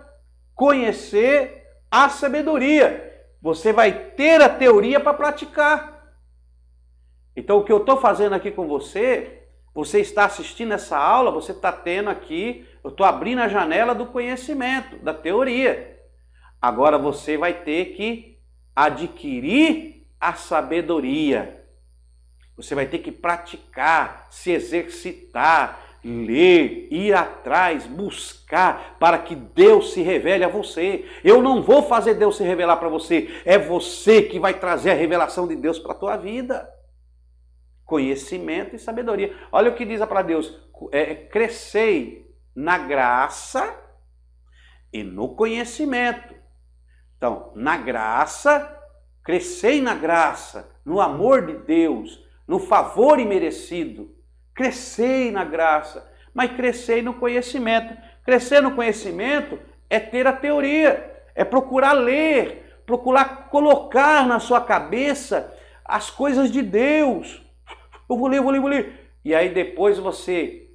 conhecer a sabedoria. Você vai ter a teoria para praticar. Então o que eu estou fazendo aqui com você, você está assistindo essa aula, você está tendo aqui, eu estou abrindo a janela do conhecimento, da teoria. Agora você vai ter que adquirir a sabedoria. Você vai ter que praticar, se exercitar, ler, ir atrás, buscar para que Deus se revele a você. Eu não vou fazer Deus se revelar para você, é você que vai trazer a revelação de Deus para a tua vida. Conhecimento e sabedoria. Olha o que diz a palavra de Deus, crescei na graça e no conhecimento. Então, na graça, crescei na graça, no amor de Deus, no favor imerecido. Crescei na graça, mas crescei no conhecimento. Crescer no conhecimento é ter a teoria, é procurar ler, procurar colocar na sua cabeça as coisas de Deus. Eu vou ler. E aí depois você,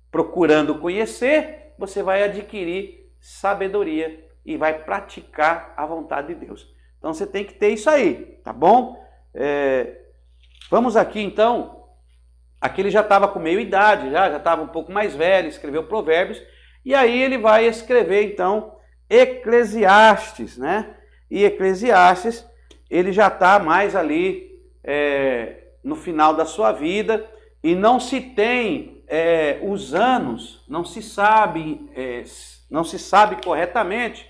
procurando conhecer, você vai adquirir sabedoria e vai praticar a vontade de Deus. Então você tem que ter isso aí, tá bom? Vamos aqui então, aqui ele já estava com meia idade, já estava um pouco mais velho, escreveu Provérbios, e aí ele vai escrever então Eclesiastes, né? E Eclesiastes, ele já está mais ali no final da sua vida, e não se tem os anos, não se sabe corretamente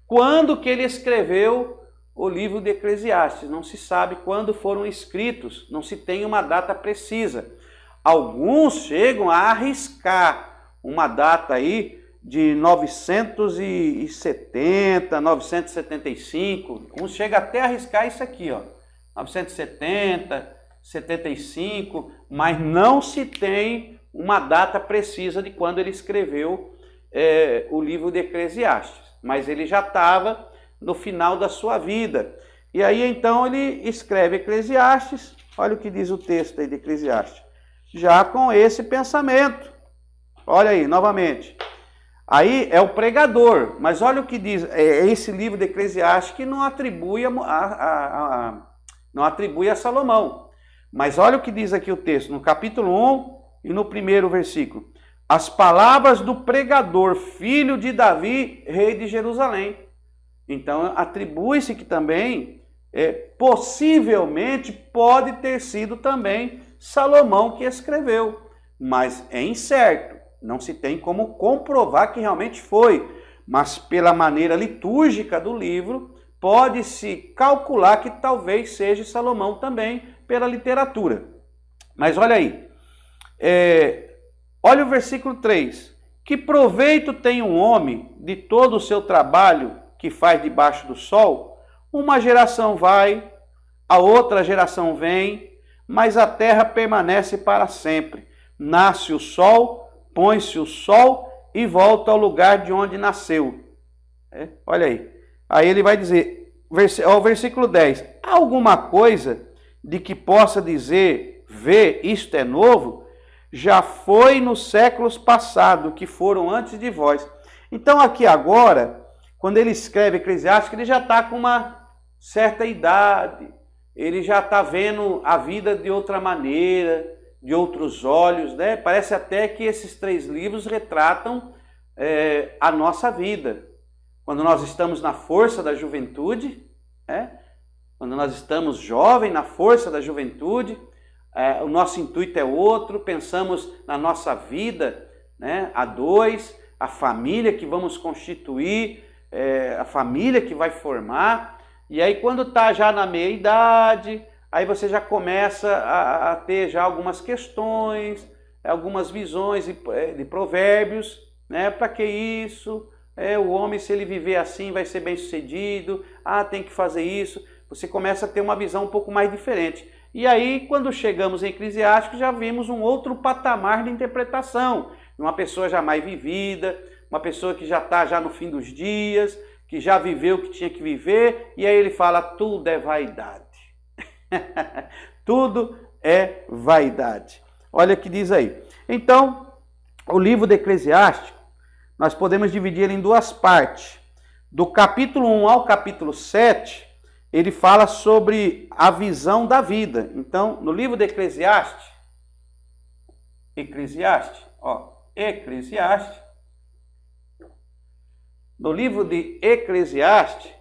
quando que ele escreveu o livro de Eclesiastes. Não se sabe quando foram escritos, não se tem uma data precisa. Alguns chegam a arriscar uma data aí de 970, 975, uns chegam até a arriscar isso aqui, ó, 970, 75, mas não se tem uma data precisa de quando ele escreveu o livro de Eclesiastes, mas ele já estava no final da sua vida. E aí então ele escreve Eclesiastes, olha o que diz o texto aí de Eclesiastes, já com esse pensamento. Olha aí, novamente. Aí é o pregador, mas olha o que diz, esse livro de Eclesiastes que não atribui a Salomão. Mas olha o que diz aqui o texto, no capítulo 1 e no primeiro versículo. As palavras do pregador, filho de Davi, rei de Jerusalém. Então atribui-se que também, possivelmente, pode ter sido também Salomão que escreveu, mas é incerto. Não se tem como comprovar que realmente foi, mas pela maneira litúrgica do livro, pode-se calcular que talvez seja Salomão também, pela literatura. Mas olha aí, olha o versículo 3. Que proveito tem um homem de todo o seu trabalho que faz debaixo do sol? Uma geração vai, a outra geração vem, mas a terra permanece para sempre. Nasce o sol, põe-se o sol e volta ao lugar de onde nasceu. Olha aí. Aí ele vai dizer, versículo 10. Há alguma coisa de que possa dizer, vê, isto é novo? Já foi nos séculos passados, que foram antes de vós. Então aqui agora, quando ele escreve Eclesiastes, ele já está com uma certa idade, ele já está vendo a vida de outra maneira, de outros olhos, né? Parece até que esses 3 livros retratam a nossa vida. Quando nós estamos na força da juventude, quando nós estamos jovens, na força da juventude, o nosso intuito é outro, pensamos na nossa vida, né? A 2, a família que vamos constituir, a família que vai formar, e aí quando está já na meia-idade, aí você já começa a ter já algumas questões, algumas visões de provérbios, né? Para que isso? O homem, se ele viver assim, vai ser bem sucedido, tem que fazer isso. Você começa a ter uma visão um pouco mais diferente. E aí, quando chegamos em Eclesiastes, já vimos um outro patamar de interpretação. Uma pessoa já mais vivida, uma pessoa que já está já no fim dos dias, que já viveu o que tinha que viver, e aí ele fala, tudo é vaidade. Tudo é vaidade. Olha o que diz aí. Então, o livro de Eclesiastes, nós podemos dividir ele em 2 partes. Do capítulo 1 ao capítulo 7, ele fala sobre a visão da vida. Então, no livro de Eclesiastes, no livro de Eclesiastes,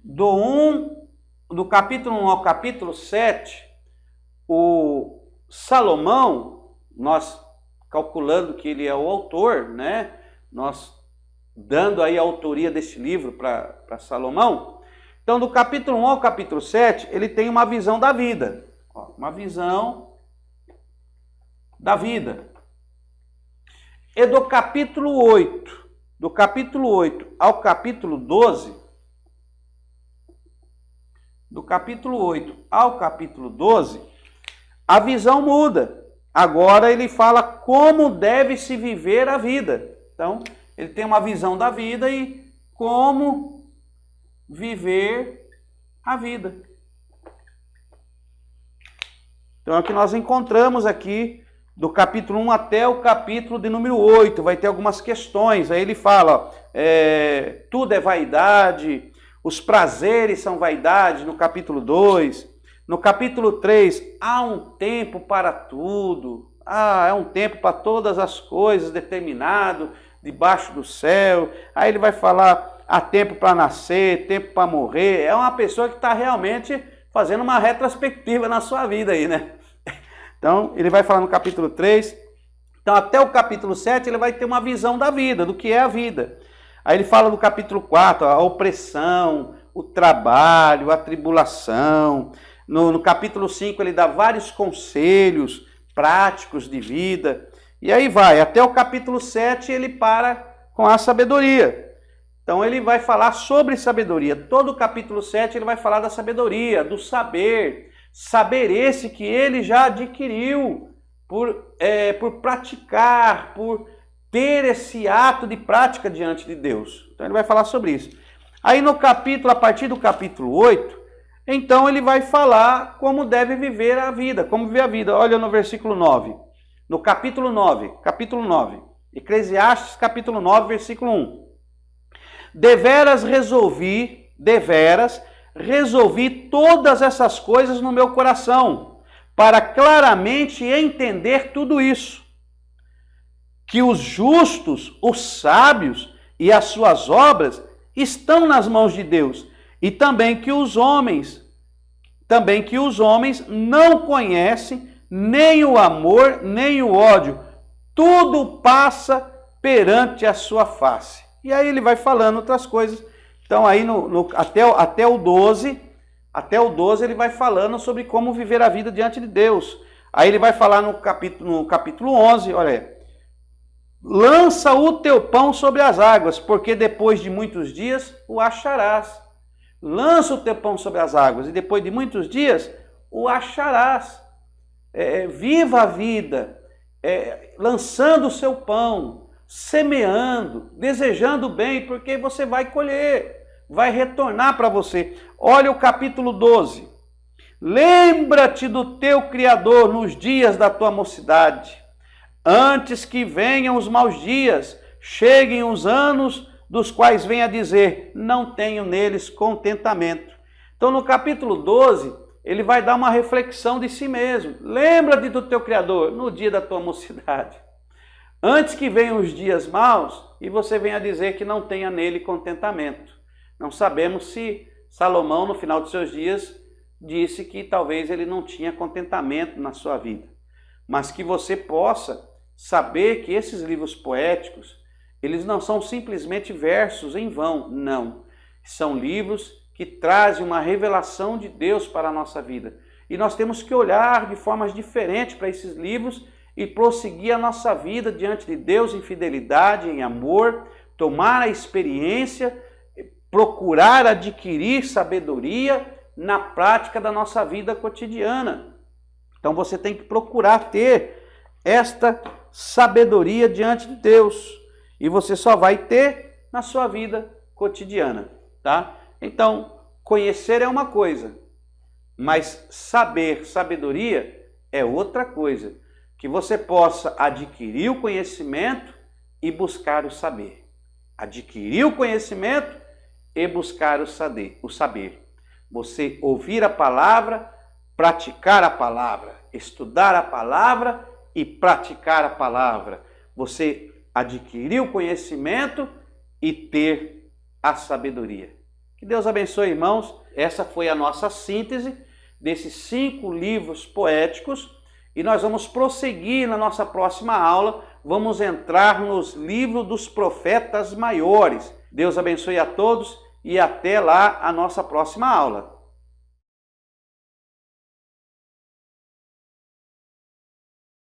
do capítulo 1 ao capítulo 7, o Salomão, nós calculando que ele é o autor, né? Nós dando aí a autoria desse livro para Salomão. Então, do capítulo 1 ao capítulo 7, ele tem uma visão da vida. Uma visão da vida. E do capítulo 8 ao capítulo 12, do capítulo 8 ao capítulo 12, a visão muda. Agora ele fala como deve se viver a vida. Então, ele tem uma visão da vida e como viver a vida. Então, é o que nós encontramos aqui do capítulo 1 até o capítulo de número 8. Vai ter algumas questões. Aí ele fala, tudo é vaidade, os prazeres são vaidade, no capítulo 2. No capítulo 3, há um tempo para tudo. É um tempo para todas as coisas determinado debaixo do céu. Aí ele vai falar, há tempo para nascer, tempo para morrer. É uma pessoa que está realmente fazendo uma retrospectiva na sua vida aí, né? Então, ele vai falar no capítulo 3. Então, até o capítulo 7, ele vai ter uma visão da vida, do que é a vida. Aí ele fala no capítulo 4, a opressão, o trabalho, a tribulação. No capítulo 5, ele dá vários conselhos práticos de vida. E aí vai, até o capítulo 7, ele para com a sabedoria. Então, ele vai falar sobre sabedoria. Todo o capítulo 7, ele vai falar da sabedoria, do saber. Saber esse que ele já adquiriu por praticar, por ter esse ato de prática diante de Deus. Então ele vai falar sobre isso. Aí no capítulo, a partir do capítulo 8, então ele vai falar como deve viver a vida, como viver a vida. Olha no versículo 9. No capítulo 9, Eclesiastes capítulo 9, versículo 1. Deveras resolvi todas essas coisas no meu coração, para claramente entender tudo isso, que os justos, os sábios e as suas obras estão nas mãos de Deus, e também que os homens não conhecem nem o amor, nem o ódio, tudo passa perante a sua face. E aí ele vai falando outras coisas. Então aí até o 12 ele vai falando sobre como viver a vida diante de Deus. Aí ele vai falar no capítulo 11, olha aí. Lança o teu pão sobre as águas, porque depois de muitos dias o acharás. Lança o teu pão sobre as águas, e depois de muitos dias o acharás. Viva a vida, lançando o seu pão, semeando, desejando bem, porque você vai colher, vai retornar para você. Olha o capítulo 12. Lembra-te do teu Criador nos dias da tua mocidade, antes que venham os maus dias, cheguem os anos dos quais vem a dizer, não tenho neles contentamento. Então no capítulo 12, ele vai dar uma reflexão de si mesmo. Lembra-te do teu Criador no dia da tua mocidade, antes que venham os dias maus e você venha dizer que não tenha nele contentamento. Não sabemos se Salomão, no final de seus dias, disse que talvez ele não tinha contentamento na sua vida. Mas que você possa saber que esses livros poéticos, eles não são simplesmente versos em vão, não. São livros que trazem uma revelação de Deus para a nossa vida. E nós temos que olhar de formas diferentes para esses livros e prosseguir a nossa vida diante de Deus em fidelidade, em amor, tomar a experiência, procurar adquirir sabedoria na prática da nossa vida cotidiana. Então você tem que procurar ter esta sabedoria diante de Deus. E você só vai ter na sua vida cotidiana, tá? Então, conhecer é uma coisa, mas sabedoria é outra coisa. Que você possa adquirir o conhecimento e buscar o saber. Adquirir o conhecimento e buscar o saber. Você ouvir a palavra, praticar a palavra, estudar a palavra e praticar a palavra. Você adquirir o conhecimento e ter a sabedoria. Que Deus abençoe, irmãos. Essa foi a nossa síntese desses 5 livros poéticos e nós vamos prosseguir na nossa próxima aula. Vamos entrar nos livros dos profetas maiores. Deus abençoe a todos e até lá a nossa próxima aula.